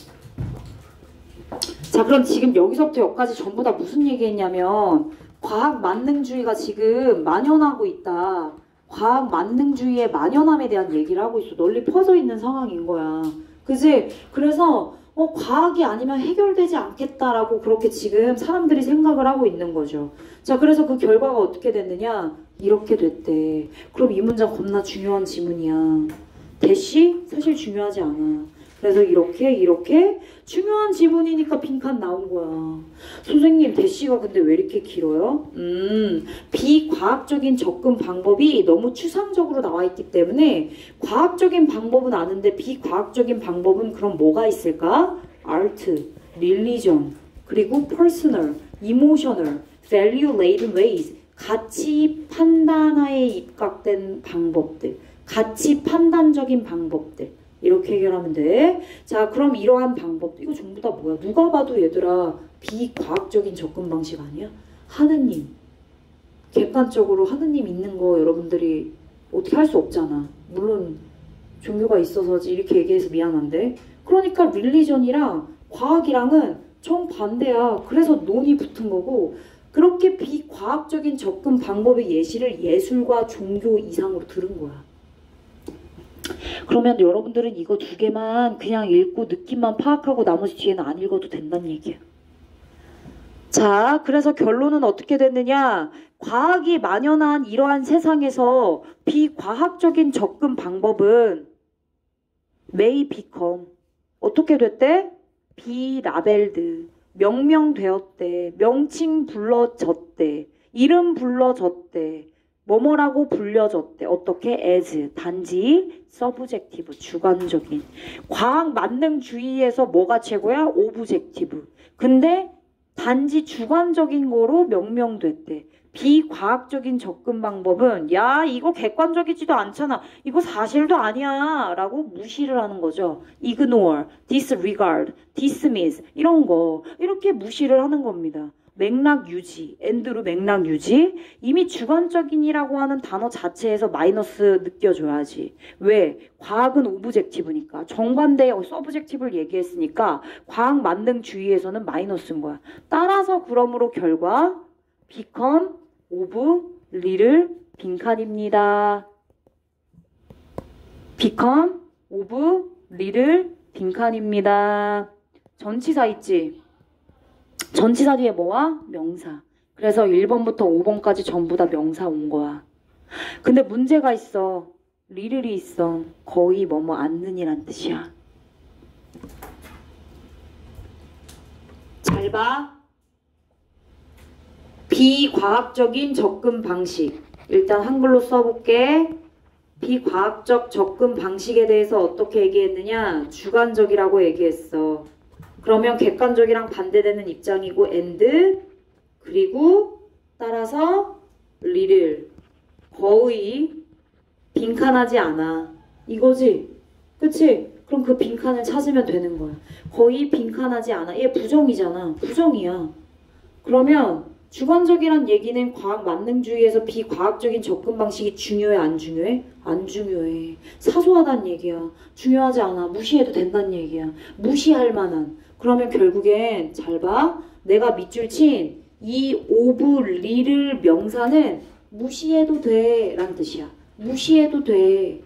자, 그럼 지금 여기서부터 여기까지 전부 다 무슨 얘기했냐면 과학 만능주의가 지금 만연하고 있다. 과학 만능주의의 만연함에 대한 얘기를 하고 있어. 널리 퍼져 있는 상황인 거야. 그지? 그래서 과학이 아니면 해결되지 않겠다라고 그렇게 지금 사람들이 생각을 하고 있는 거죠. 자, 그래서 그 결과가 어떻게 됐느냐? 이렇게 됐대. 그럼 이 문장 겁나 중요한 지문이야. 대시 사실 중요하지 않아. 그래서 이렇게 중요한 지문이니까 빈칸 나온 거야. 선생님 대시가 근데 왜 이렇게 길어요? 비과학적인 접근 방법이 너무 추상적으로 나와 있기 때문에 과학적인 방법은 아는데 비과학적인 방법은 그럼 뭐가 있을까? Art, Religion, 그리고 Personal, Emotional, Value-laden ways 가치 판단하에 입각된 방법들 가치 판단적인 방법들 이렇게 해결하면 돼. 자, 그럼 이러한 방법들 이거 전부 다 뭐야? 누가 봐도 얘들아 비과학적인 접근 방식 아니야? 하느님 객관적으로 하느님 있는 거 여러분들이 어떻게 할 수 없잖아. 물론 종교가 있어서지 이렇게 얘기해서 미안한데 그러니까 릴리전이랑 과학이랑은 정반대야. 그래서 논이 붙은 거고 그렇게 비과학적인 접근 방법의 예시를 예술과 종교 이상으로 들은 거야. 그러면 여러분들은 이거 두 개만 그냥 읽고 느낌만 파악하고 나머지 뒤에는 안 읽어도 된다는 얘기야. 자, 그래서 결론은 어떻게 됐느냐? 과학이 만연한 이러한 세상에서 비과학적인 접근 방법은 may become 어떻게 됐대? 비라벨드 명명되었대. 명칭 불러졌대. 이름 불러졌대. 뭐뭐라고 불려졌대. 어떻게? as 단지 서브젝티브 주관적인. 과학 만능주의에서 뭐가 최고야? 오브젝티브. 근데 단지 주관적인 거로 명명됐대. 비과학적인 접근 방법은 야 이거 객관적이지도 않잖아. 이거 사실도 아니야 라고 무시를 하는 거죠. ignore, disregard, dismiss 이런 거 이렇게 무시를 하는 겁니다. 맥락 유지, and로 맥락 유지. 이미 주관적인이라고 하는 단어 자체에서 마이너스 느껴줘야지. 왜? 과학은 오브젝티브니까. 정반대의 서브젝티브를 얘기했으니까 과학 만능주의에서는 마이너스인 거야. 따라서 그러므로 결과 become of little 빈칸입니다. become of little 빈칸입니다. 전치사 있지? 전치사 뒤에 뭐와? 명사. 그래서 1번부터 5번까지 전부 다 명사 온 거야. 근데 문제가 있어. little이 있어. 거의 뭐뭐 않는이란 뜻이야. 잘 봐. 비과학적인 접근 방식. 일단 한글로 써볼게. 비과학적 접근 방식에 대해서 어떻게 얘기했느냐? 주관적이라고 얘기했어. 그러면 객관적이랑 반대되는 입장이고 and 그리고 따라서 little 거의 빈칸하지 않아. 이거지? 그치? 그럼 그 빈칸을 찾으면 되는 거야. 거의 빈칸하지 않아. 얘 부정이잖아. 부정이야. 그러면 주관적이란 얘기는 과학 만능주의에서 비과학적인 접근 방식이 중요해? 안 중요해? 안 중요해. 사소하다는 얘기야. 중요하지 않아. 무시해도 된다는 얘기야. 무시할 만한. 그러면 결국엔 잘 봐. 내가 밑줄 친 이 of little 명사는 무시해도 돼 라는 뜻이야. 무시해도 돼.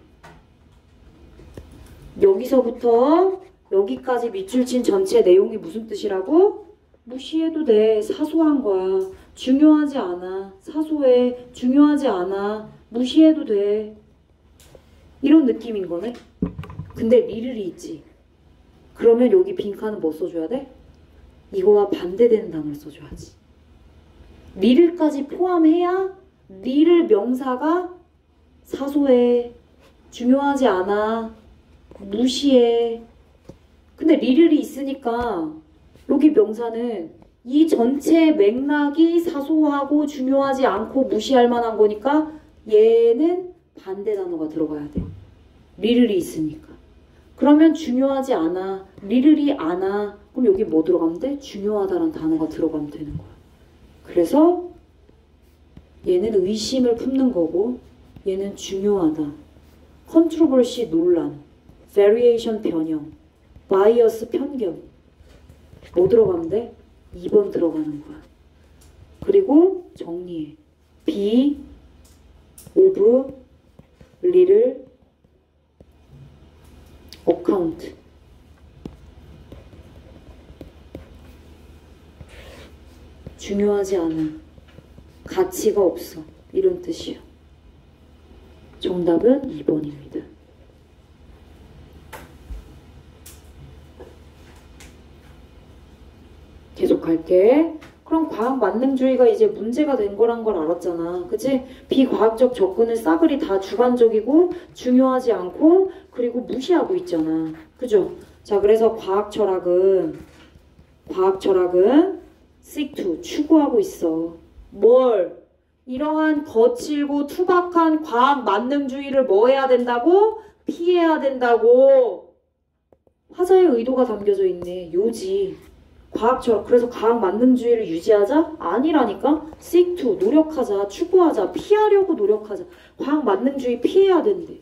여기서부터 여기까지 밑줄 친 전체 내용이 무슨 뜻이라고? 무시해도 돼. 사소한 거야. 중요하지 않아. 사소해. 중요하지 않아. 무시해도 돼. 이런 느낌인 거네. 근데 리를이 있지. 그러면 여기 빈칸은 뭐 써줘야 돼? 이거와 반대되는 단어를 써줘야지. 리를까지 포함해야 리를 명사가 사소해. 중요하지 않아. 무시해. 근데 리를이 있으니까 여기 명사는 이 전체 맥락이 사소하고 중요하지 않고 무시할 만한 거니까 얘는 반대 단어가 들어가야 돼. 리를이 있으니까. 그러면 중요하지 않아. 리를이 않아. 그럼 여기 뭐 들어가면 돼? 중요하다라는 단어가 들어가면 되는 거야. 그래서 얘는 의심을 품는 거고 얘는 중요하다. 컨트로버시 논란. variation 변형. 바이어스 편견. 뭐 들어가면 돼? 2번 들어가는 거야. 그리고 정리해. be, of, little, account. 중요하지 않아. 가치가 없어. 이런 뜻이야. 정답은 2번입니다. 계속 갈게. 그럼 과학 만능주의가 이제 문제가 된 거란 걸 알았잖아. 그치? 비과학적 접근은 싸그리 다 주관적이고 중요하지 않고 그리고 무시하고 있잖아. 그죠? 자, 그래서 과학 철학은 seek to 추구하고 있어. 뭘? 이러한 거칠고 투박한 과학 만능주의를 뭐 해야 된다고? 피해야 된다고. 화자의 의도가 담겨져 있네. 요지. 과학철학. 그래서 과학 만능주의를 유지하자? 아니라니까? seek to 노력하자. 추구하자. 피하려고 노력하자. 과학 만능주의 피해야 된대.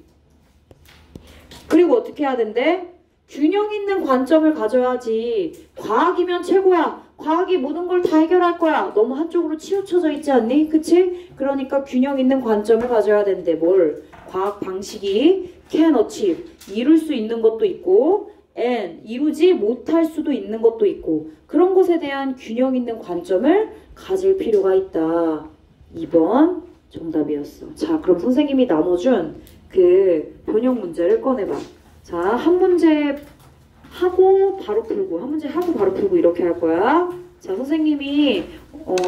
그리고 어떻게 해야 된대? 균형 있는 관점을 가져야지. 과학이면 최고야. 과학이 모든 걸 다 해결할 거야. 너무 한쪽으로 치우쳐져 있지 않니? 그치? 그러니까 균형 있는 관점을 가져야 된대. 뭘? 과학 방식이 can achieve. 이룰 수 있는 것도 있고 and 이루지 못할 수도 있는 것도 있고 그런 것에 대한 균형 있는 관점을 가질 필요가 있다. 2번 정답이었어. 자, 그럼 선생님이 나눠준 그 변형 문제를 꺼내봐. 자, 한 문제 하고 바로 풀고 한 문제 하고 바로 풀고 이렇게 할 거야. 자, 선생님이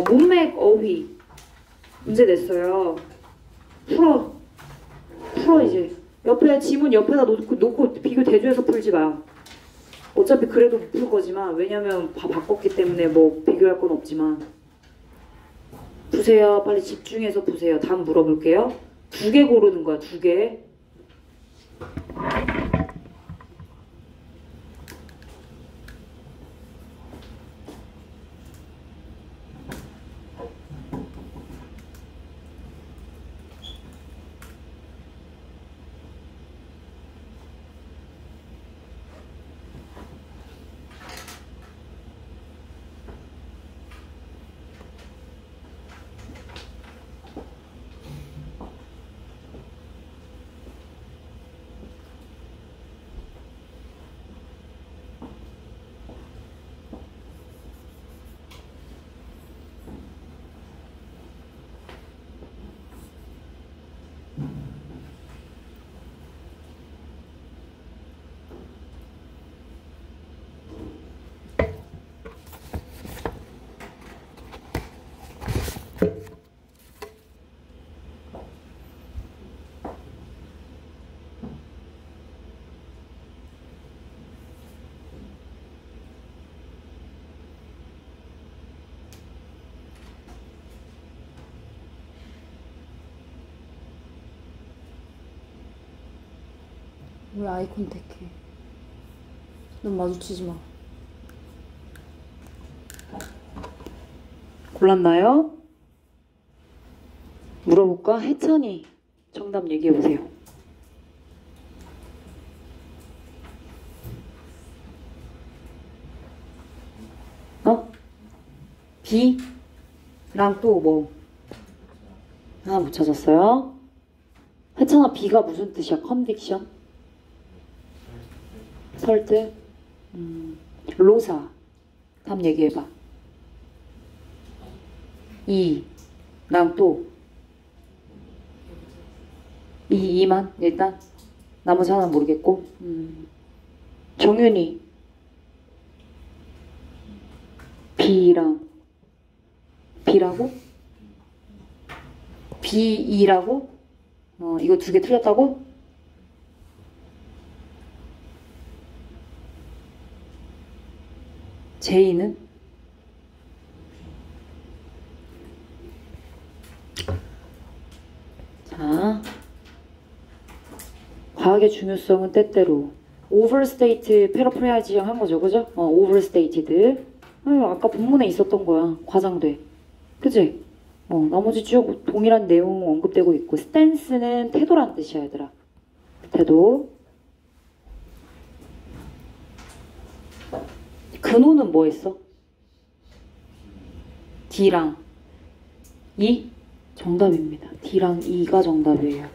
문맥 어휘 문제 냈어요. 풀어 이제. 옆에 지문 옆에다 놓고 비교 대조해서 풀지 마. 어차피 그래도 못 풀 거지만 왜냐면 다 바꿨기 때문에 뭐 비교할 건 없지만 푸세요. 빨리 집중해서 푸세요. 다음 물어볼게요. 2개 고르는 거야. 2개. 왜 아이 컨택해? 넌 마주치지 마. 골랐나요? 물어볼까? 혜찬이 정답 얘기해보세요. 어? B랑 또 뭐? 하나 못 찾았어요? 혜찬아, B가 무슨 뜻이야? 컨빅션? 설득? 로사. 다음 얘기해봐. E랑 또 이만 일단 나머지 하나는 모르겠고. 정윤이 B랑 B라고? B2라고? 이거 두 개 틀렸다고? J는? 자, 과학의 중요성은 때때로 overstate paraphrasing 한 거죠, 그죠? overstated. 아까 본문에 있었던 거야. 과장돼. 그치? 나머지 쭉 동일한 내용 언급되고 있고. stance는 태도란 뜻이야, 얘들아. 태도. 근호는 뭐 했어? D랑 E? 정답입니다. D랑 E가 정답이에요.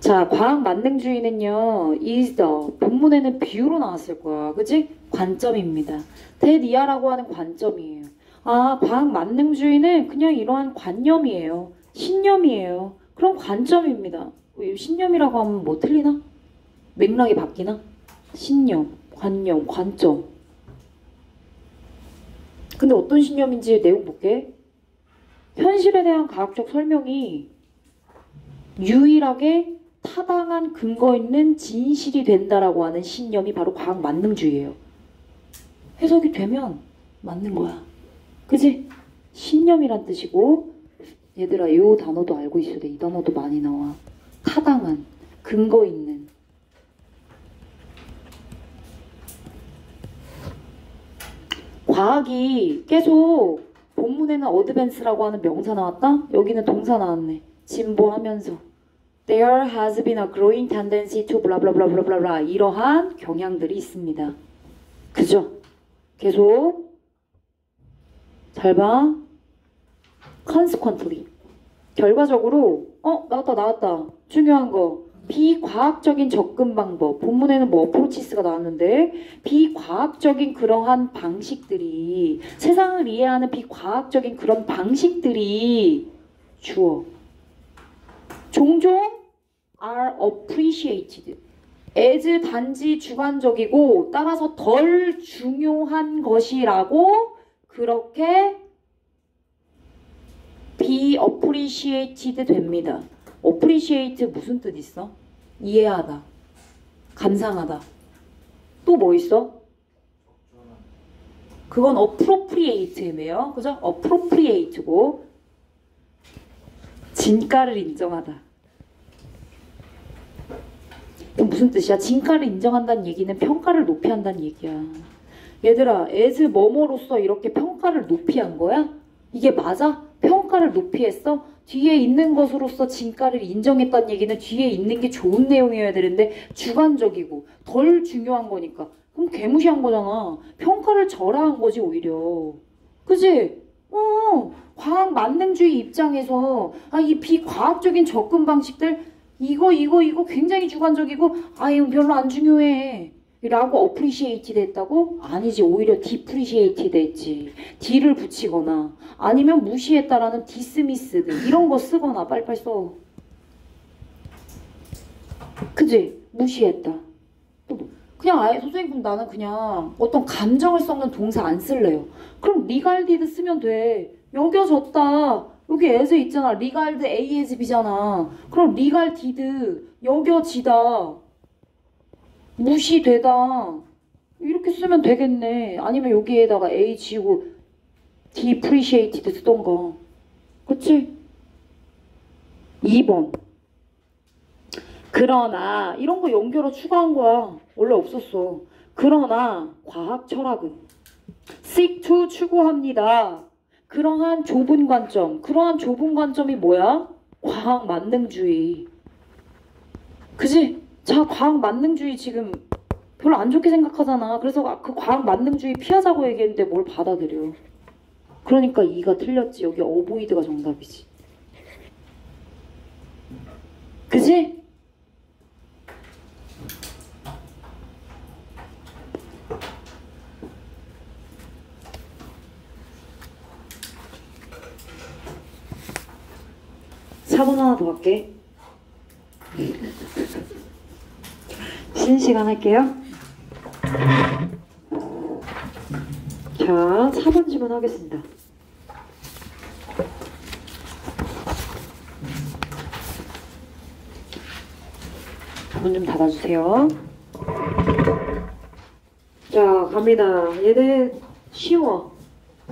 자, 과학 만능주의는요, is the. 본문에는 비유로 나왔을 거야. 그치? 관점입니다. 대니아라고 하는 관점이에요. 아, 과학 만능주의는 그냥 이러한 관념이에요. 신념이에요. 그런 관점입니다. 신념이라고 하면 뭐 틀리나? 맥락이 바뀌나? 신념, 관념, 관점. 근데 어떤 신념인지 내용 볼게. 현실에 대한 과학적 설명이 유일하게 타당한 근거 있는 진실이 된다라고 하는 신념이 바로 과학 만능주의예요. 해석이 되면 맞는 거야. 그치? 신념이란 뜻이고, 얘들아 이 단어도 알고 있어야 돼. 이 단어도 많이 나와. 타당한, 근거 있는. 과학이 계속 본문에는 어드밴스라고 하는 명사 나왔다? 여기는 동사 나왔네. 진보하면서. There has been a growing tendency to blah blah blah blah blah blah. 이러한 경향들이 있습니다. 그죠? 계속 잘 봐. Consequently. 결과적으로 나왔다. 중요한 거. 비과학적인 접근 방법. 본문에는 뭐 어프로치스가 나왔는데 비과학적인 그러한 방식들이 세상을 이해하는 비과학적인 그런 방식들이 주어. 종종 are appreciated as 단지 주관적이고 따라서 덜 중요한 것이라고 그렇게 be appreciated 됩니다. appreciate 무슨 뜻 있어? 이해하다, 감상하다. 또 뭐 있어? 그건 appropriate예요. 그죠? appropriate고 진가를 인정하다. 이건 무슨 뜻이야? 진가를 인정한다는 얘기는 평가를 높이 한다는 얘기야. 얘들아, as 뭐뭐로서 이렇게 평가를 높이 한 거야? 이게 맞아? 평가를 높이 했어? 뒤에 있는 것으로서 진가를 인정했다는 얘기는 뒤에 있는 게 좋은 내용이어야 되는데 주관적이고 덜 중요한 거니까 그럼 개무시한 거잖아. 평가를 절하한 거지 오히려. 그지? 과학 만능주의 입장에서 이 비과학적인 접근 방식들 이거 굉장히 주관적이고 이건 별로 안 중요해 라고 appreciated 했다고? 아니지. 오히려 depreciated 했지. D를 붙이거나 아니면 무시했다라는 dismissed 이런 거 쓰거나 빨리빨리 써. 그지? 무시했다. 그냥 아예 선생님 그럼 나는 그냥 어떤 감정을 섞는 동사 안 쓸래요. 그럼 regarded 쓰면 돼. 여겨졌다. 여기 as 있잖아. regard A as B잖아. 그럼 regarded 여겨지다. 무시되다. 이렇게 쓰면 되겠네. 아니면 여기에다가 A 지우고 depreciated 쓰던가. 그치? 2번. 그러나 이런 거 연결어 추가한 거야. 원래 없었어. 그러나 과학 철학은 seek to 추구합니다. 그러한 좁은 관점. 그러한 좁은 관점이 뭐야? 과학 만능주의. 그지? 자, 과학 만능주의 지금 별로 안 좋게 생각하잖아. 그래서 그 과학 만능주의 피하자고 얘기했는데 뭘 받아들여. 그러니까 2가 틀렸지. 여기 어보이드가 정답이지. 그지? 사번 하나 더 할게. 쉬는 시간 할게요. 자, 4번 질문 하겠습니다. 문 좀 닫아주세요. 자, 갑니다. 얘는 쉬워.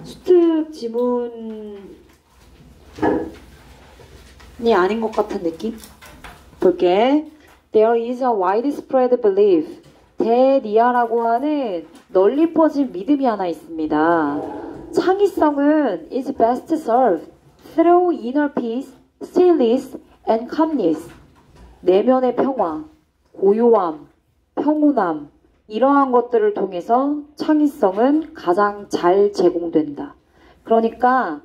수특 지문이 아닌 것 같은 느낌? 볼게. There is a widespread belief. 대리아라고 하는 널리 퍼진 믿음이 하나 있습니다. 창의성은 is best served through inner peace, stillness, and calmness. 내면의 평화, 고요함, 평온함, 이러한 것들을 통해서 창의성은 가장 잘 제공된다. 그러니까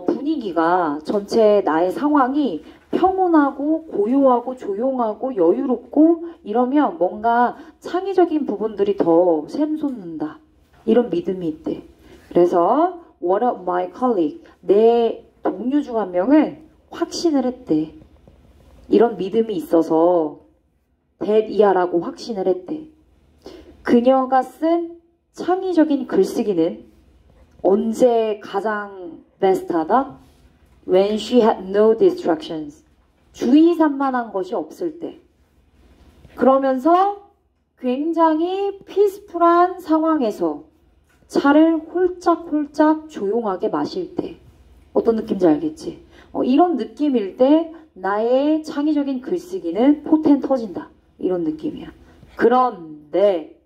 분위기가 전체 나의 상황이 평온하고 고요하고 조용하고 여유롭고 이러면 뭔가 창의적인 부분들이 더 샘솟는다. 이런 믿음이 있대. 그래서 one of my colleague, 내 동료 중 한 명은 확신을 했대. 이런 믿음이 있어서 대이하라고 확신을 했대. 그녀가 쓴 창의적인 글쓰기는 언제 가장 베스트하다? When she had no distractions. 주의 산만한 것이 없을 때. 그러면서 굉장히 피스풀한 상황에서 차를 홀짝홀짝 조용하게 마실 때. 어떤 느낌인지 알겠지? 이런 느낌일 때 나의 창의적인 글쓰기는 포텐 터진다. 이런 느낌이야. 그런데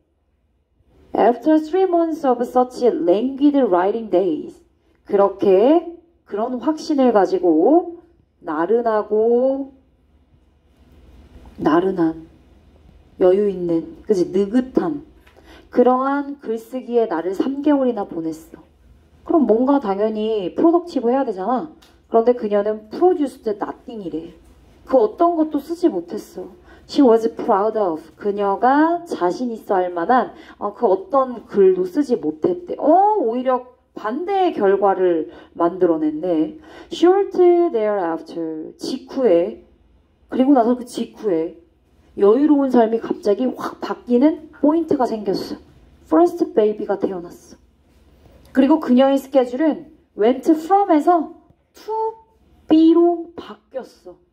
After 3 months of such languid writing days, 그렇게 그런 확신을 가지고 나른한 여유 있는, 그치, 느긋한 그러한 글쓰기에 나를 3개월이나 보냈어. 그럼 뭔가 당연히 프로덕티브 해야 되잖아. 그런데 그녀는 produced nothing이래. 그 어떤 것도 쓰지 못했어. She was proud of. 그녀가 자신 있어 할 만한 그 어떤 글도 쓰지 못했대. 오히려 반대의 결과를 만들어냈네. Shortly thereafter. 직후에. 그리고 나서 그 직후에 여유로운 삶이 갑자기 확 바뀌는 포인트가 생겼어. First baby가 태어났어. 그리고 그녀의 스케줄은 went from에서 to be로 바뀌었어.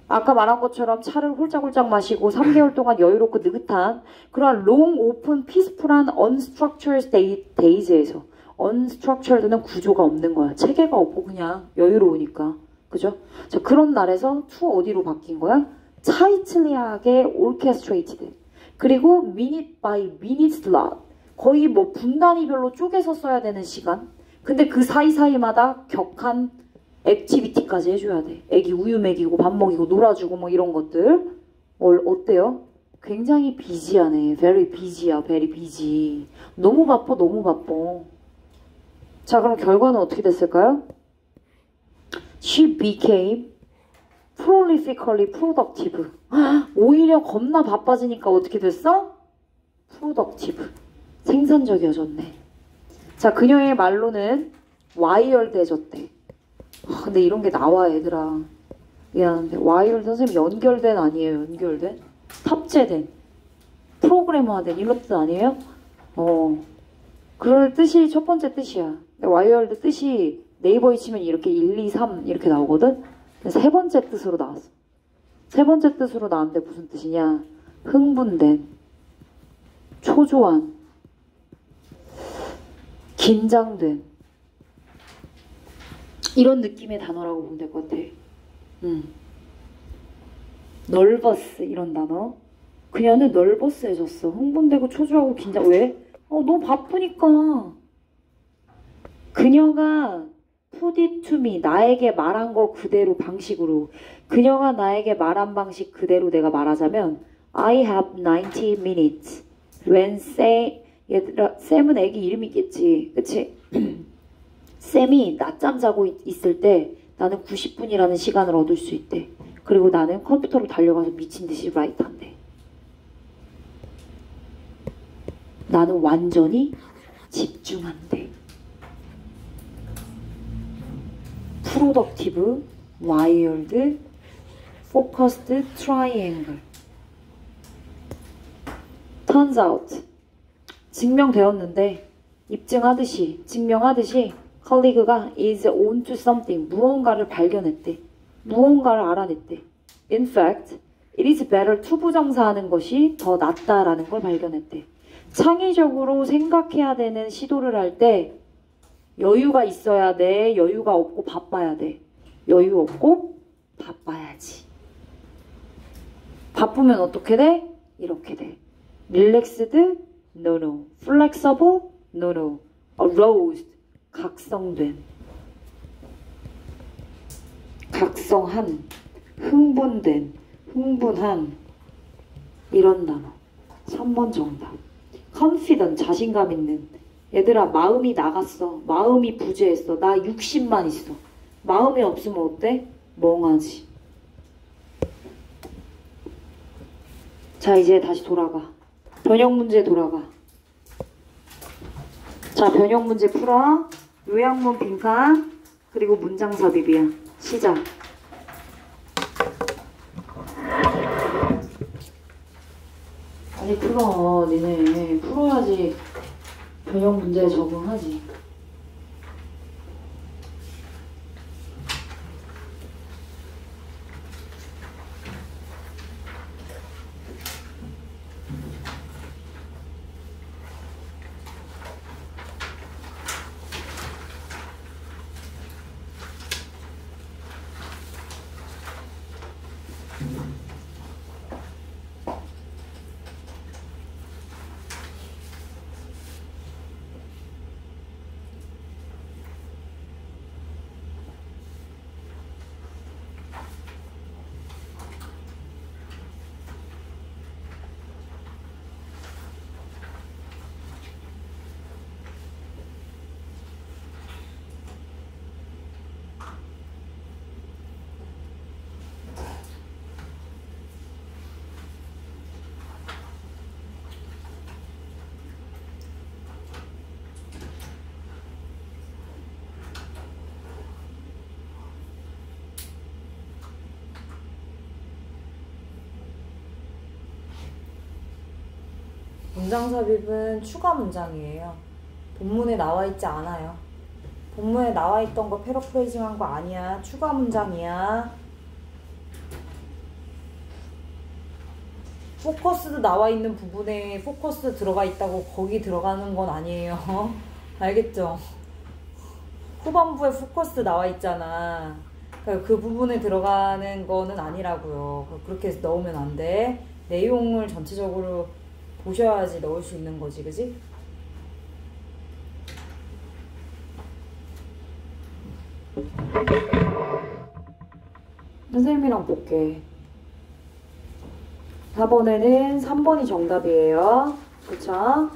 아까 말한 것처럼 차를 홀짝홀짝 마시고 3개월 동안 여유롭고 느긋한 그런 long, open, peaceful한 unstructured days에서 unstructured는 구조가 없는 거야. 체계가 없고 그냥 여유로우니까. 그죠? 자, 그런 날에서 to 어디로 바뀐 거야? tightly하게 orchestrated. 그리고 minute by minute slot. 거의 뭐 분단위별로 쪼개서 써야 되는 시간. 근데 그 사이사이마다 격한 액티비티까지 해줘야 돼. 애기 우유 먹이고 밥 먹이고 놀아주고 뭐 이런 것들. 어때요? 굉장히 비지하네. very busy야. very busy. 너무 바빠. 너무 바빠. 자, 그럼 결과는 어떻게 됐을까요? She became prolifically productive. 오히려 겁나 바빠지니까 어떻게 됐어? productive. 생산적이어졌네. 자, 그녀의 말로는 와이열돼졌대. 근데 이런 게 나와, 얘들아. 미안한데 와이열 선생님 연결된 아니에요? 연결된? 탑재된, 프로그래머화된 이런 뜻 아니에요? 그럴 뜻이 첫 번째 뜻이야. 와이어드 뜻이 네이버에 치면 이렇게 1, 2, 3 이렇게 나오거든? 세 번째 뜻으로 나왔어. 세 번째 뜻으로 나왔는데 무슨 뜻이냐? 흥분된, 초조한, 긴장된 이런 느낌의 단어라고 보면 될 것 같아. nervous 이런 단어. 그녀는 nervous해졌어. 흥분되고 초조하고 긴장. 왜? 너무 바쁘니까. 그녀가 put it to me, 나에게 말한 거 그대로 방식으로. 그녀가 나에게 말한 방식 그대로 내가 말하자면 I have 90 minutes. When say, 얘들아, 쌤은 애기 이름이겠지. 그치? 쌤이 낮잠 자고 있을 때 나는 90분이라는 시간을 얻을 수 있대. 그리고 나는 컴퓨터로 달려가서 미친 듯이 라이트 한대. 나는 완전히 집중한대. 프로덕티브, 와이어드, 포커스드, 트라이앵글. turns out. 증명되었는데, 증명하듯이 컬리그가 is on to something, 무언가를 발견했대. 무언가를 알아냈대. In fact, it is better 투부정사하는 것이 더 낫다라는 걸 발견했대. 창의적으로 생각해야 되는 시도를 할 때 여유가 있어야 돼. 여유가 없고 바빠야 돼. 여유 없고 바빠야지. 바쁘면 어떻게 돼? 이렇게 돼. Relaxed? No, no. Flexible? No, no. Aroused? 각성된. 각성한. 흥분된. 흥분한. 이런 단어. 3번 정답. Confident, 자신감 있는. 얘들아, 마음이 나갔어. 마음이 부재했어. 나 60만 있어. 마음이 없으면 어때? 멍하지. 자, 이제 다시 돌아가. 변형 문제 돌아가. 자, 변형 문제 풀어. 요약문 빈칸. 그리고 문장 삽입이야. 시작. 아니, 풀어. 니네 풀어야지 변형 문제에 적응하지. 문장 삽입은 추가 문장이에요. 본문에 나와 있지 않아요. 본문에 나와 있던 거 패러프레이징 한 거 아니야. 추가 문장이야. 포커스도 나와 있는 부분에 포커스 들어가 있다고 거기 들어가는 건 아니에요. 알겠죠? 후반부에 포커스 나와 있잖아. 그 부분에 들어가는 거는 아니라고요. 그렇게 넣으면 안 돼. 내용을 전체적으로 보셔야지 넣을 수 있는 거지, 그지? 선생님이랑 볼게. 4번에는 3번이 정답이에요. 그쵸?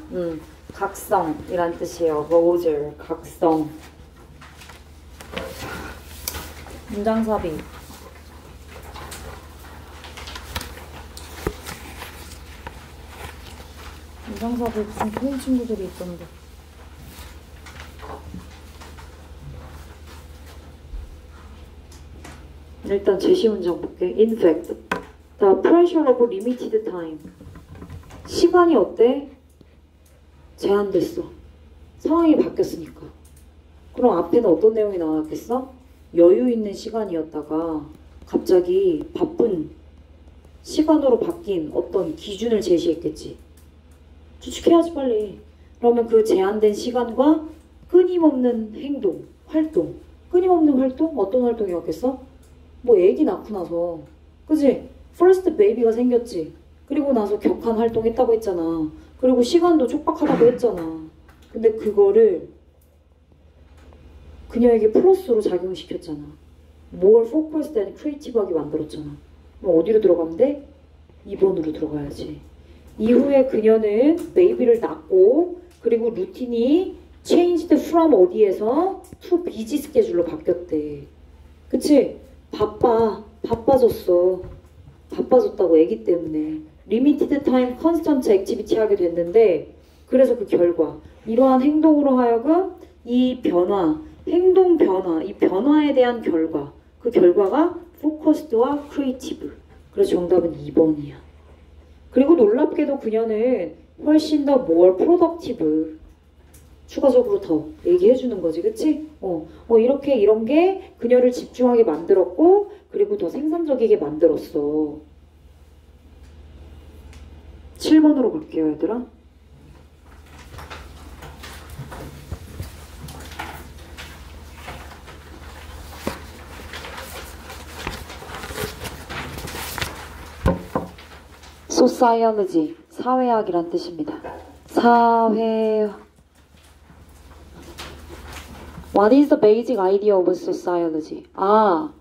각성이란 뜻이에요. roser, 각성. 문장 삽입. 문장 삽입 좀 틀린 친구들이 있던데. 일단 제시 문장 볼게. In fact, the pressure of limited time. 시간이 어때? 제한됐어. 상황이 바뀌었으니까. 그럼 앞에는 어떤 내용이 나왔겠어? 여유 있는 시간이었다가 갑자기 바쁜 시간으로 바뀐 어떤 기준을 제시했겠지. 추측해야지 빨리. 그러면 그 제한된 시간과 끊임없는 행동, 활동. 끊임없는 활동? 어떤 활동이었겠어? 뭐 애기 낳고 나서, 그지? first baby가 생겼지. 그리고 나서 격한 활동했다고 했잖아. 그리고 시간도 촉박하다고 했잖아. 근데 그거를 그녀에게 플러스로 작용시켰잖아. more focused and creative하게 만들었잖아. 그럼 어디로 들어가면 돼? 2번으로 들어가야지. 이후에 그녀는 베이비를 낳고 그리고 루틴이 changed from 어디에서 to busy schedule로 바뀌었대. 그치? 바빠졌어. 바빠졌다고 애기 때문에. limited time constant activity 하게 됐는데 그래서 그 결과 이러한 행동으로 하여금 이 변화, 행동 변화, 이 변화에 대한 결과 그 결과가 focused와 creative. 그래서 정답은 2번이야. 그리고 놀랍게도 그녀는 훨씬 더 more productive. 추가적으로 더 얘기해주는 거지, 그치? 이렇게 이런 게 그녀를 집중하게 만들었고 그리고 더 생산적이게 만들었어. 7번으로 갈게요, 얘들아. Sociology, 사회학이란 뜻입니다. What is the basic idea of sociology?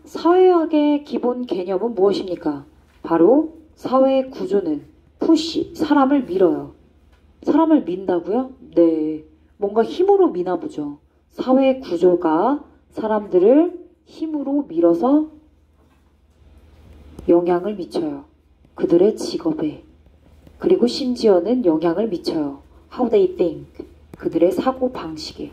사회학의 기본 개념은 무엇입니까? 바로 사회의 구조는 push, 사람을 밀어요. 사람을 민다고요? 네, 뭔가 힘으로 미나 보죠. 사회의 구조가 사람들을 힘으로 밀어서 영향을 미쳐요. 그들의 직업에. 그리고 심지어는 영향을 미쳐요. How they think, 그들의 사고 방식에.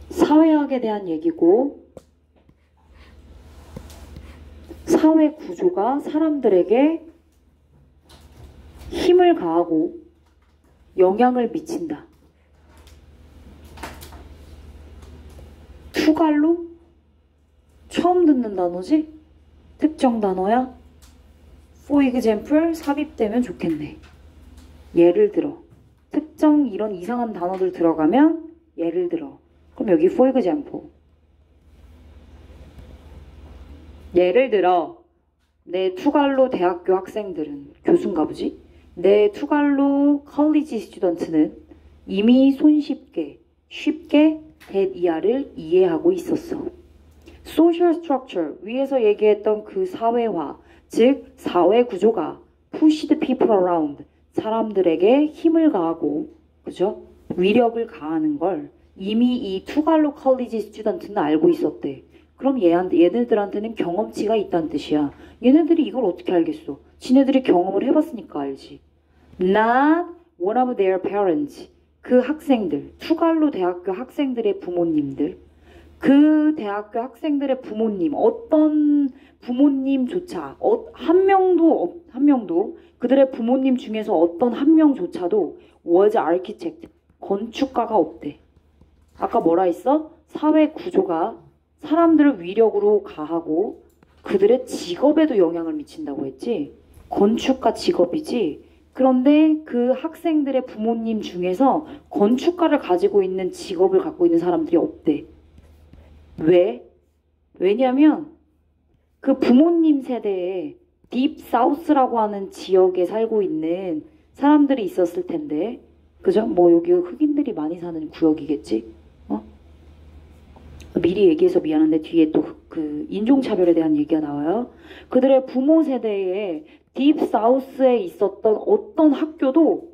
사회학에 대한 얘기고 사회 구조가 사람들에게 힘을 가하고 영향을 미친다. 투갈로? 처음 듣는 단어지? 특정 단어야? For example, 삽입되면 좋겠네. 예를 들어 특정 이런 이상한 단어들 들어가면 예를 들어 그럼 여기 for example 예를 들어 내 투갈로 대학교 학생들은 교수인가 보지? 내 투갈로 컬리지 스튜던트는 이미 손쉽게 쉽게 대이하를 이해하고 있었어. Social structure, 위에서 얘기했던 그 사회화, 즉 사회 구조가 pushed people around, 사람들에게 힘을 가하고 그죠? 위력을 가하는 걸 이미 이 투갈로 컬리지 스튜던트는 알고 있었대. 그럼 얘네들한테는 경험치가 있다는 뜻이야. 얘네들이 이걸 어떻게 알겠어? 지네들이 경험을 해봤으니까 알지. Not one of their parents, 그 학생들, 투갈로 대학교 학생들의 부모님들, 그 대학교 학생들의 부모님, 어떤 부모님조차 한 명도 그들의 부모님 중에서 어떤 한 명조차도 was architect, 건축가가 없대. 아까 뭐라 했어? 사회 구조가 사람들을 위력으로 가하고 그들의 직업에도 영향을 미친다고 했지. 건축가 직업이지. 그런데 그 학생들의 부모님 중에서 건축가를 가지고 있는 직업을 갖고 있는 사람들이 없대. 왜? 왜냐면 그 부모님 세대에 딥 사우스라고 하는 지역에 살고 있는 사람들이 있었을 텐데, 그죠? 뭐 여기 흑인들이 많이 사는 구역이겠지? 미리 얘기해서 미안한데 뒤에 또 그 인종차별에 대한 얘기가 나와요. 그들의 부모 세대에 딥 사우스에 있었던 어떤 학교도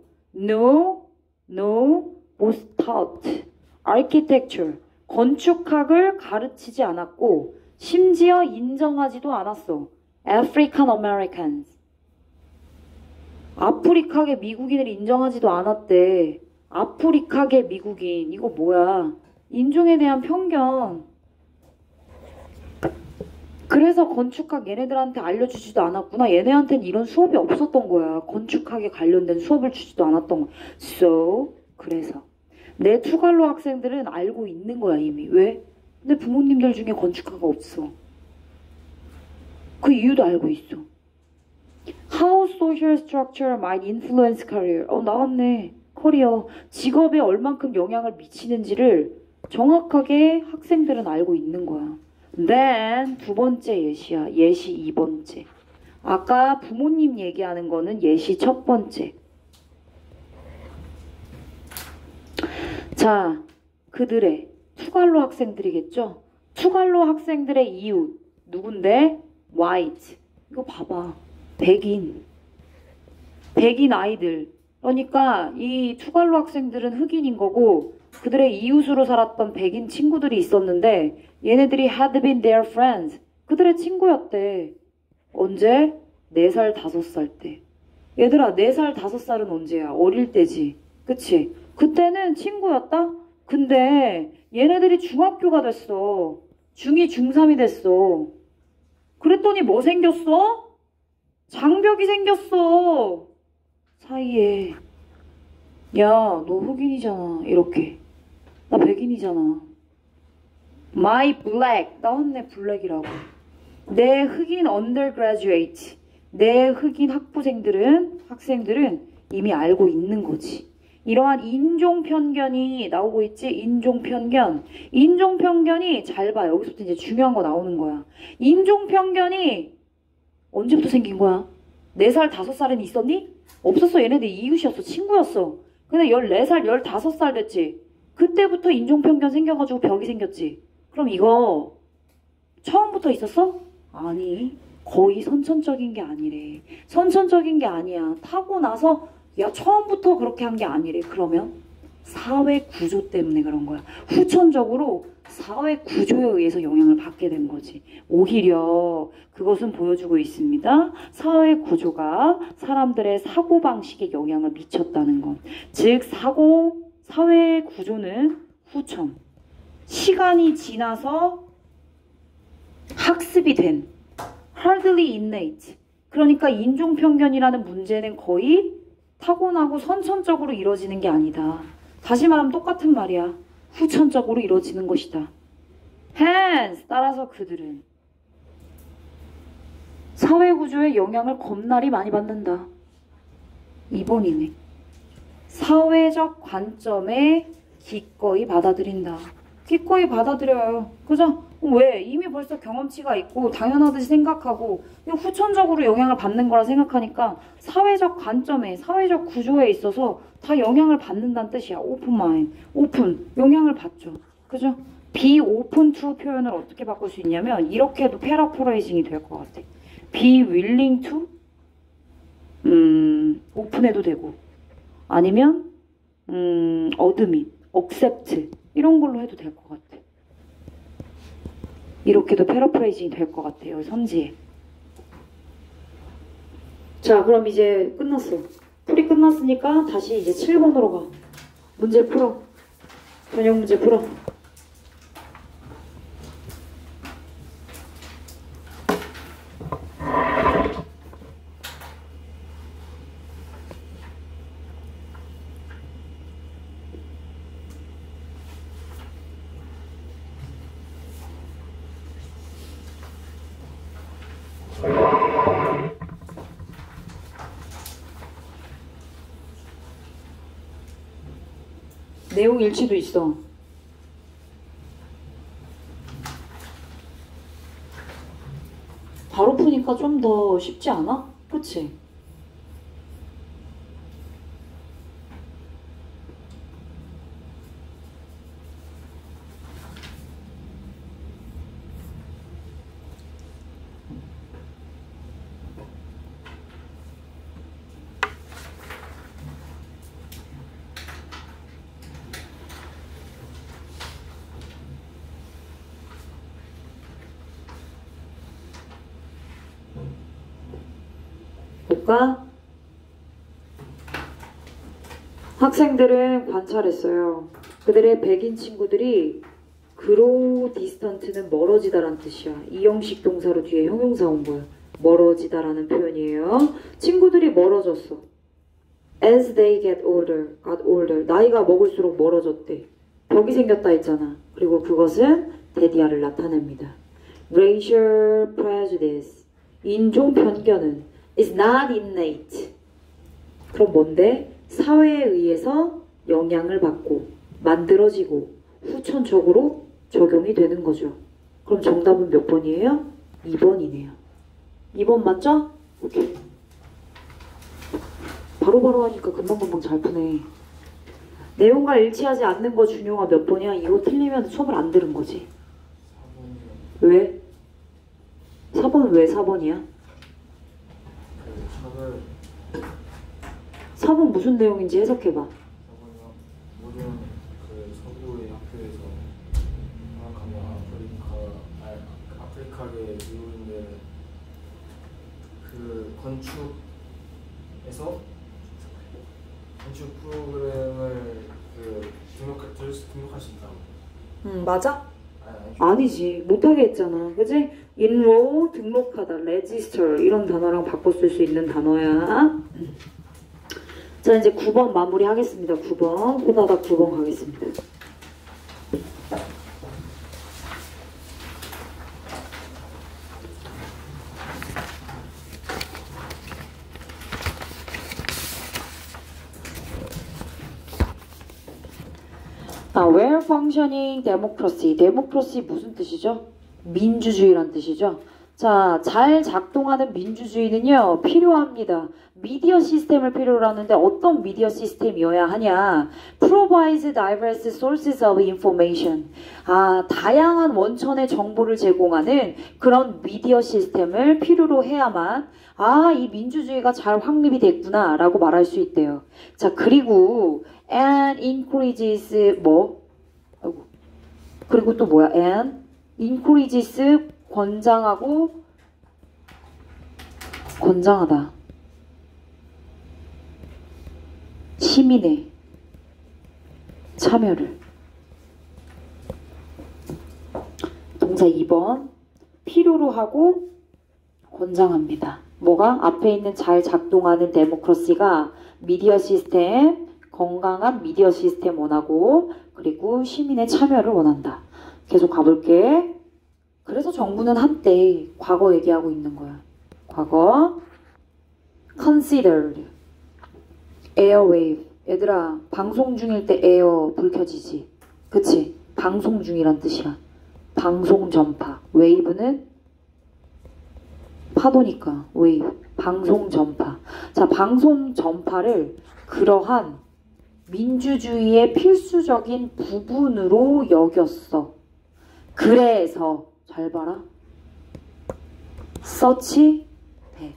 was taught architecture, 건축학을 가르치지 않았고 심지어 인정하지도 않았어. African Americans, 아프리카계 미국인을 인정하지도 않았대. 아프리카계 미국인, 이거 뭐야? 인종에 대한 편견. 그래서 건축학 얘네들한테 알려주지도 않았구나. 얘네한테는 이런 수업이 없었던 거야. 건축학에 관련된 수업을 주지도 않았던 거야. 그래서 내 투갈로 학생들은 알고 있는 거야 이미. 왜? 근데 부모님들 중에 건축가가 없어. 그 이유도 알고 있어. How social structure might influence career. 나왔네. 커리어, 직업에 얼만큼 영향을 미치는지를 정확하게 학생들은 알고 있는 거야. Then 두 번째 예시야. 예시 2번째. 아까 부모님 얘기하는 거는 예시 첫 번째. 자, 그들의 투갈로 학생들이겠죠? 투갈로 학생들의 이웃 누군데? White. 이거 봐봐. 백인 아이들. 그러니까 이 투갈로 학생들은 흑인인 거고 그들의 이웃으로 살았던 백인 친구들이 있었는데 얘네들이 had been their friends. 그들의 친구였대. 언제? 4살, 5살 때. 얘들아, 4살, 5살은 언제야? 어릴 때지. 그치? 그때는 친구였다? 근데 얘네들이 중학교가 됐어. 중2, 중3이 됐어. 그랬더니 뭐 생겼어? 장벽이 생겼어. 사이에. 야, 너 흑인이잖아. 이렇게. 나 백인이잖아. My black. 나왔네, 블랙이라고. 내 흑인 undergraduate. 내 흑인 학생들은 이미 알고 있는 거지. 이러한 인종 편견이 나오고 있지. 인종 편견이 잘 봐. 여기서부터 이제 중요한 거 나오는 거야. 인종 편견이 언제부터 생긴 거야? 4살, 5살은 있었니? 없었어. 얘네들 이웃이었어. 친구였어. 근데 14살, 15살 됐지. 그때부터 인종 편견 생겨가지고 벽이 생겼지. 그럼 이거 처음부터 있었어? 아니, 거의 선천적인 게 아니래. 선천적인 게 아니야. 타고 나서 야, 처음부터 그렇게 한 게 아니래. 그러면 사회 구조 때문에 그런 거야. 후천적으로 사회 구조에 의해서 영향을 받게 된 거지. 오히려 그것은 보여주고 있습니다. 사회 구조가 사람들의 사고방식에 영향을 미쳤다는 것. 즉, 사회 구조는 후천. 시간이 지나서 학습이 된 hardly innate. 그러니까 인종편견이라는 문제는 거의 타고나고 선천적으로 이루어지는 게 아니다. 다시 말하면 똑같은 말이야. 후천적으로 이루어지는 것이다. Hence, 따라서 그들은 사회구조의 영향을 겁나리 많이 받는다. 2번이네. 사회적 관점에 기꺼이 받아들인다. 기꺼이 받아들여요. 그죠? 왜? 이미 벌써 경험치가 있고 당연하듯이 생각하고 후천적으로 영향을 받는 거라 생각하니까 사회적 관점에, 사회적 구조에 있어서 다 영향을 받는다는 뜻이야. 오픈 마인, 오픈, 영향을 받죠. 그죠? be open to 표현을 어떻게 바꿀 수 있냐면 이렇게 해도 패러프레이징이 될 것 같아. be willing to 오픈해도 되고 아니면 admit, accept 이런 걸로 해도 될 것 같아. 이렇게도 패러프레이징이 될 것 같아요. 선지에. 자, 그럼 이제 끝났어. 풀이 끝났으니까 다시 이제 7번으로 가. 문제 풀어. 전형 문제 풀어. 내용 일치도 있어. 바로 푸니까 좀 더 쉽지 않아? 그치? 볼까? 학생들은 관찰했어요. 그들의 백인 친구들이 grow distant는 멀어지다라는 뜻이야. 이 형식 동사로 뒤에 형용사 온 거야. 멀어지다라는 표현이에요. 친구들이 멀어졌어. As they got older. 나이가 먹을수록 멀어졌대. 벽이 생겼다 했잖아. 그리고 그것은 데디아를 나타냅니다. Racial prejudice. 인종 편견은 is not innate. 그럼 뭔데? 사회에 의해서 영향을 받고 만들어지고 후천적으로 적용이 되는 거죠. 그럼 정답은 몇 번이에요? 2번이네요. 2번 맞죠? 오케이. 바로바로 하니까 금방금방 잘 푸네. 내용과 일치하지 않는 거 준용아 몇 번이야? 이거 틀리면 수업을 안 들은 거지. 4번이요. 왜? 4번 왜 4번이야? 4번 무슨 내용인지 해석해봐. 4번이요. 모든 서구의 학교에서 장악하며 아프리카계 미국인들 건축에서 건축 프로그램을 등록할 수 있다고. 맞아? 아니, 아니지. 못하게 했잖아. 그치? enroll, 등록하다, register 이런 단어랑 바꿔 쓸 수 있는 단어야. 자, 이제 9번 마무리 하겠습니다. 9번. 호다닥 9번 가겠습니다. well functioning democracy. democracy 무슨 뜻이죠? 민주주의란 뜻이죠. 자, 잘 작동하는 민주주의는요, 필요합니다. 미디어 시스템을 필요로 하는데 어떤 미디어 시스템이어야 하냐? provides diverse sources of information. 다양한 원천의 정보를 제공하는 그런 미디어 시스템을 필요로 해야만 이 민주주의가 잘 확립이 됐구나 라고 말할 수 있대요. 자, 그리고 and encourages 그리고 또 뭐야? and encourages 권장하다. 시민의 참여를. 동사 2번. 필요로 하고 권장합니다. 뭐가? 앞에 있는 잘 작동하는 데모크라시가 미디어 시스템, 건강한 미디어 시스템 원하고 그리고 시민의 참여를 원한다. 계속 가볼게. 그래서 정부는 한때 과거 얘기하고 있는 거야. 과거. considered. airwave. 얘들아, 방송 중일 때 에어 불 켜지지. 그치? 방송 중이란 뜻이야. 방송 전파. wave는 파도니까 wave. 방송 전파. 자, 방송 전파를 그러한 민주주의의 필수적인 부분으로 여겼어. 그래서 잘 봐라. 서치 돼.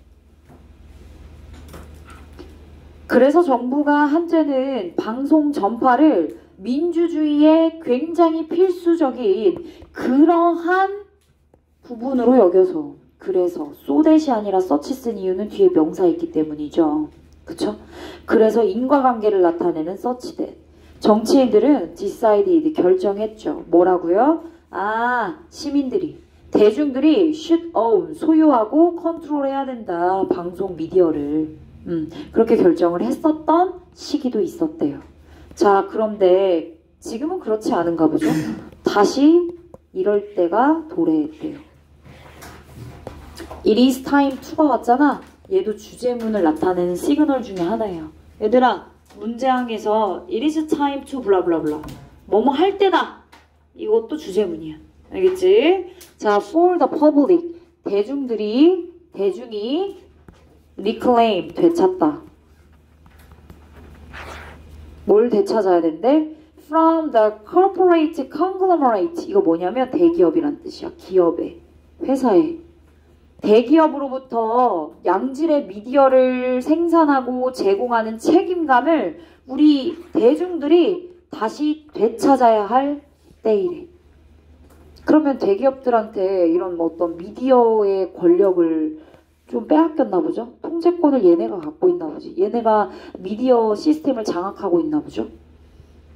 그래서 정부가 한때는 방송 전파를 민주주의의 굉장히 필수적인 그러한 부분으로 여겨서 그래서 소댓이 아니라 서치 쓴 이유는 뒤에 명사 있기 때문이죠. 그쵸? 그래서 인과관계를 나타내는 서치된. 정치인들은 decided 결정했죠. 뭐라고요? 시민들이 대중들이 should own 소유하고 컨트롤해야 된다. 방송 미디어를. 그렇게 결정을 했었던 시기도 있었대요. 자, 그런데 지금은 그렇지 않은가 보죠. 다시 이럴 때가 도래했대요. It is time to가 왔잖아. 얘도 주제문을 나타내는 시그널 중에 하나예요. 얘들아, 문제항에서 It is time to 블라블라블라 뭐뭐 할 때다. 이것도 주제문이야. 알겠지? 자, for the public 대중이 reclaim 되찾다. 뭘 되찾아야 된대? From the corporate conglomerate. 이거 뭐냐면 대기업이란 뜻이야. 기업에, 회사에. 대기업으로부터 양질의 미디어를 생산하고 제공하는 책임감을 우리 대중들이 다시 되찾아야 할 때이래. 그러면 대기업들한테 이런 어떤 미디어의 권력을 좀 빼앗겼나 보죠? 통제권을 얘네가 갖고 있나 보지. 얘네가 미디어 시스템을 장악하고 있나 보죠?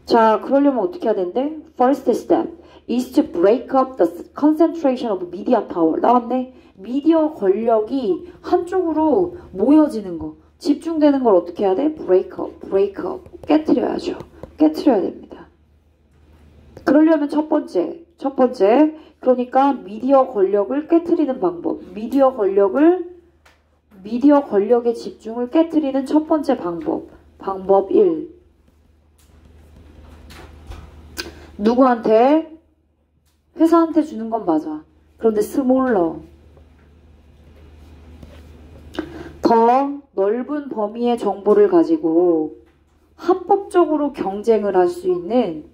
자, 그러려면 어떻게 해야 된대? First step is to break up the concentration of media power. 나왔네? 미디어 권력이 한쪽으로 모여지는 거, 집중되는 걸 어떻게 해야 돼? break up. 깨트려야죠. 깨트려야 됩니다. 그러려면 첫 번째. 그러니까 미디어 권력을 깨트리는 방법. 미디어 권력의 집중을 깨트리는 첫 번째 방법. 방법 1. 누구한테? 회사한테 주는 건 맞아. 그런데 스몰러. 더 넓은 범위의 정보를 가지고 합법적으로 경쟁을 할 수 있는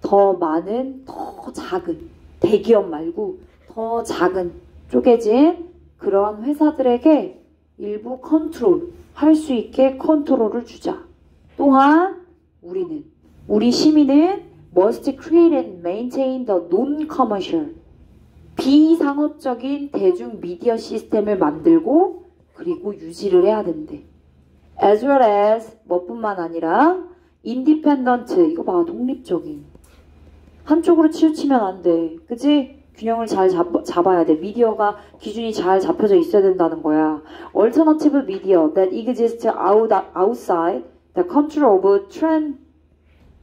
더 많은, 더 작은, 대기업 말고 더 작은 쪼개진 그러한 회사들에게 일부 컨트롤, 할 수 있게 컨트롤을 주자. 또한 우리 시민은 must create and maintain the non-commercial, 비상업적인 대중 미디어 시스템을 만들고 그리고 유지를 해야 된대. As well as 뭐뿐만 아니라 independent, 이거 봐, 독립적인. 한쪽으로 치우치면 안 돼. 그치? 균형을 잘 잡아야 돼. 미디어가 기준이 잘 잡혀져 있어야 된다는 거야. Alternative media that exists outside the control of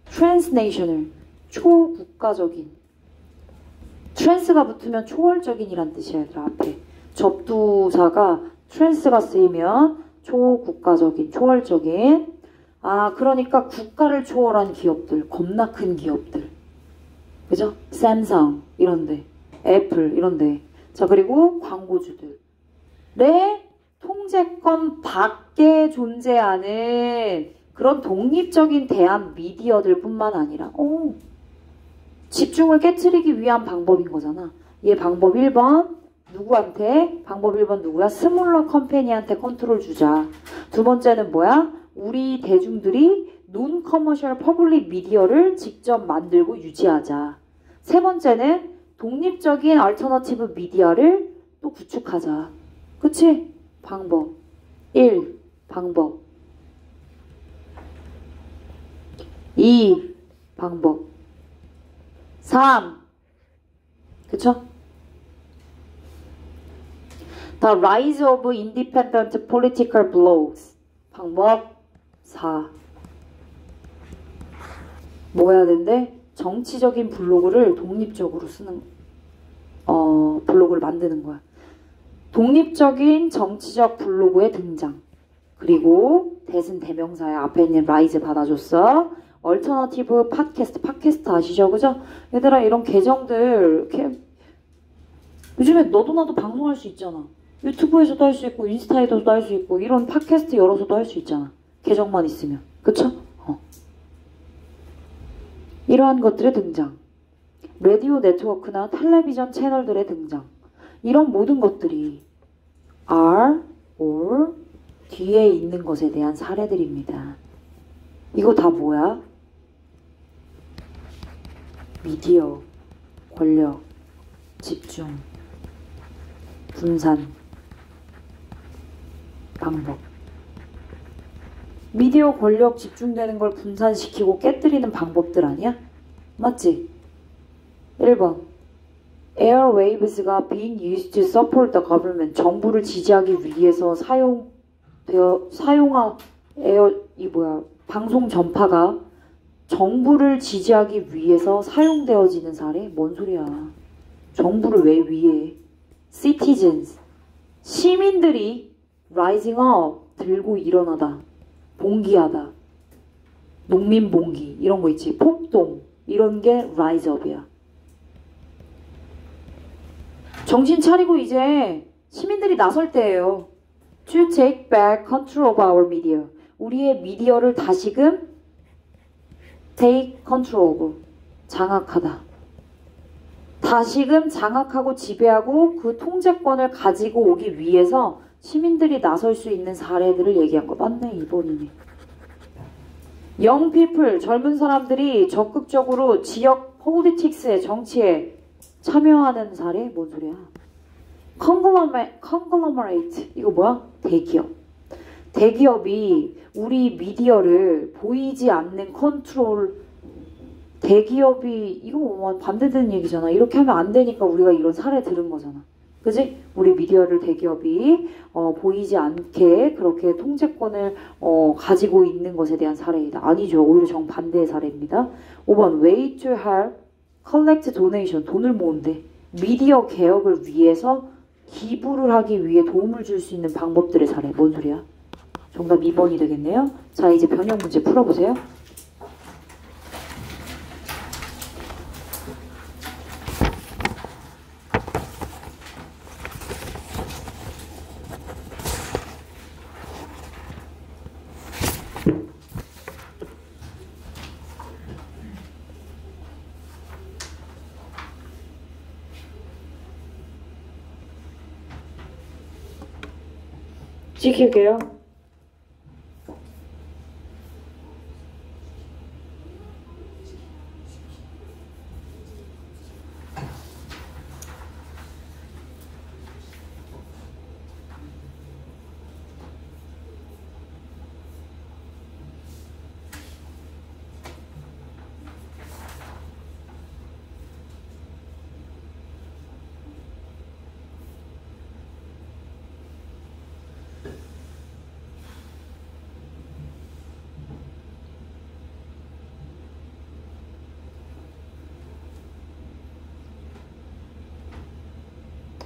transnational, 초국가적인. 트랜스가 붙으면 초월적인이란 뜻이야, 얘들아, 앞에. 접두사가 트랜스가 쓰이면 초국가적인, 초월적인. 아, 그러니까 국가를 초월한 기업들, 겁나 큰 기업들. 그죠? 샘성 이런데, 애플 이런데. 자, 그리고 광고주들의 통제권 밖에 존재하는 그런 독립적인 대한 미디어들 뿐만 아니라 집중을 깨트리기 위한 방법인 거잖아. 얘 방법 1번 누구한테? 방법 1번 누구야? 스몰러 컴퍼니한테 컨트롤 주자. 두 번째는 뭐야? 우리 대중들이 논 커머셜 퍼블릭 미디어를 직접 만들고 유지하자. 세 번째는 독립적인 얼터너티브 미디어를 또 구축하자. 그치? 방법 1. 방법 2. 방법 3. 그쵸? The rise of independent political blogs. 방법 4. 뭐 해야 된대? 정치적인 블로그를 독립적으로 쓰는, 블로그를 만드는 거야. 독립적인 정치적 블로그의 등장. 그리고 대신 대명사야. 앞에 있는 rise 받아줬어. 얼터너티브 팟캐스트 아시죠? 그죠? 얘들아, 이런 계정들 이렇게 요즘에 너도 나도 방송할 수 있잖아. 유튜브에서도 할 수 있고 인스타에서도 할 수 있고 이런 팟캐스트 열어서도 할 수 있잖아. 계정만 있으면. 그쵸? 이러한 것들의 등장. 라디오 네트워크나 텔레비전 채널들의 등장. 이런 모든 것들이 are or 뒤에 있는 것에 대한 사례들입니다. 이거 다 뭐야? 미디어, 권력, 집중, 분산, 방법. 미디어 권력 집중되는 걸 분산시키고 깨뜨리는 방법들 아니야? 맞지? 1번 Airwaves가 being used to support the government. 정부를 지지하기 위해서 방송 전파가 정부를 지지하기 위해서 사용되어지는 사례? 뭔 소리야. 정부를 왜 위해? Citizens, 시민들이 rising up, 들고 일어나다, 봉기하다, 농민봉기 이런 거 있지. 폭동 이런 게 rise up이야. 정신 차리고 이제 시민들이 나설 때예요. To take back control of our media. 우리의 미디어를 다시금 take control of, 장악하다. 다시금 장악하고 지배하고 그 통제권을 가지고 오기 위해서 시민들이 나설 수 있는 사례들을 얘기한 거 맞네, 2번이네. Young people, 젊은 사람들이 적극적으로 지역 폴리틱스의 정치에 참여하는 사례? 뭔 소리야? Conglomerate, 이거 뭐야? 대기업. 대기업이 우리 미디어를 보이지 않는 컨트롤, 대기업이 이거 뭐 반대되는 얘기잖아. 이렇게 하면 안 되니까 우리가 이런 사례 들은 거잖아. 그지? 우리 미디어를 대기업이 보이지 않게 그렇게 통제권을 가지고 있는 것에 대한 사례이다. 아니죠. 오히려 정반대의 사례입니다. 5번 way to help collect donation. 돈을 모은대. 미디어 개혁을 위해서 기부를 하기 위해 도움을 줄 수 있는 방법들의 사례. 뭔 소리야? 정답 2번이 되겠네요. 자, 이제 변형 문제 풀어보세요. 찍힐게요.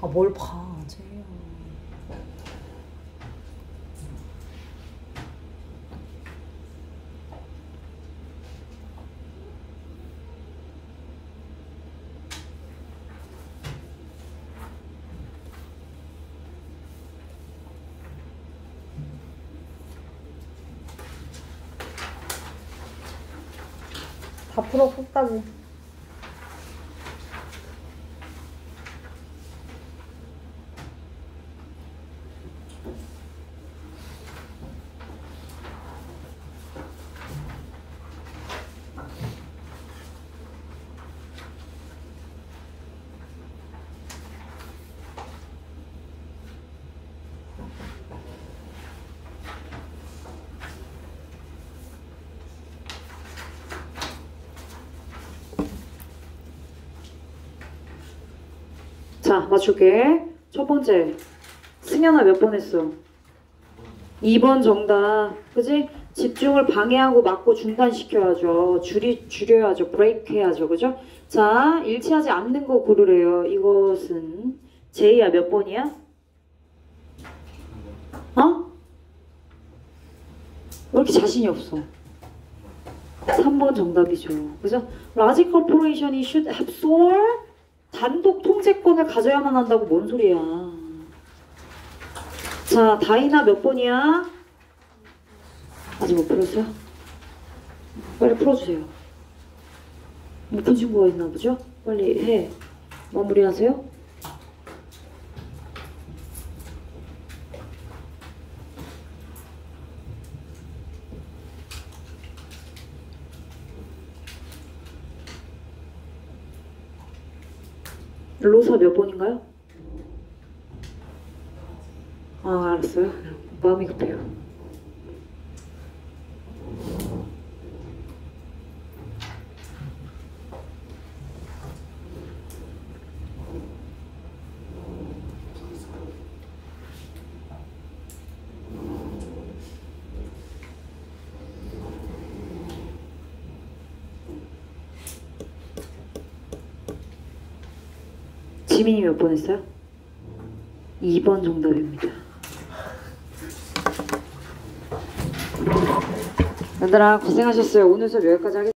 아, 뭘 봐, 쟤야. 다 풀어, 끝까지. 자, 맞출게. 첫 번째. 승현아 몇 번 했어? 2번 정답. 그지? 집중을 방해하고 막고 중단시켜야죠. 줄여야죠. 브레이크 해야죠. 그죠? 자, 일치하지 않는 거 고르래요. 이것은 제이야 몇 번이야? 어? 왜 이렇게 자신이 없어? 3번 정답이죠. 그죠? 라지 코퍼레이션이 should have sole 단독 통제권을 가져야만 한다고 뭔 소리야. 자, 다이나 몇 번이야? 아직 못 풀었어요? 빨리 풀어주세요. 못 푼 친구가 있나 보죠? 빨리 해. 마무리하세요. 로사 몇 번인가요? 아, 알았어요. 마음이 급해요. 지민이 몇 번 했어요? 2번 정답입니다. 얘들아 고생하셨어요. 오늘 수업 여기까지 하겠습니다.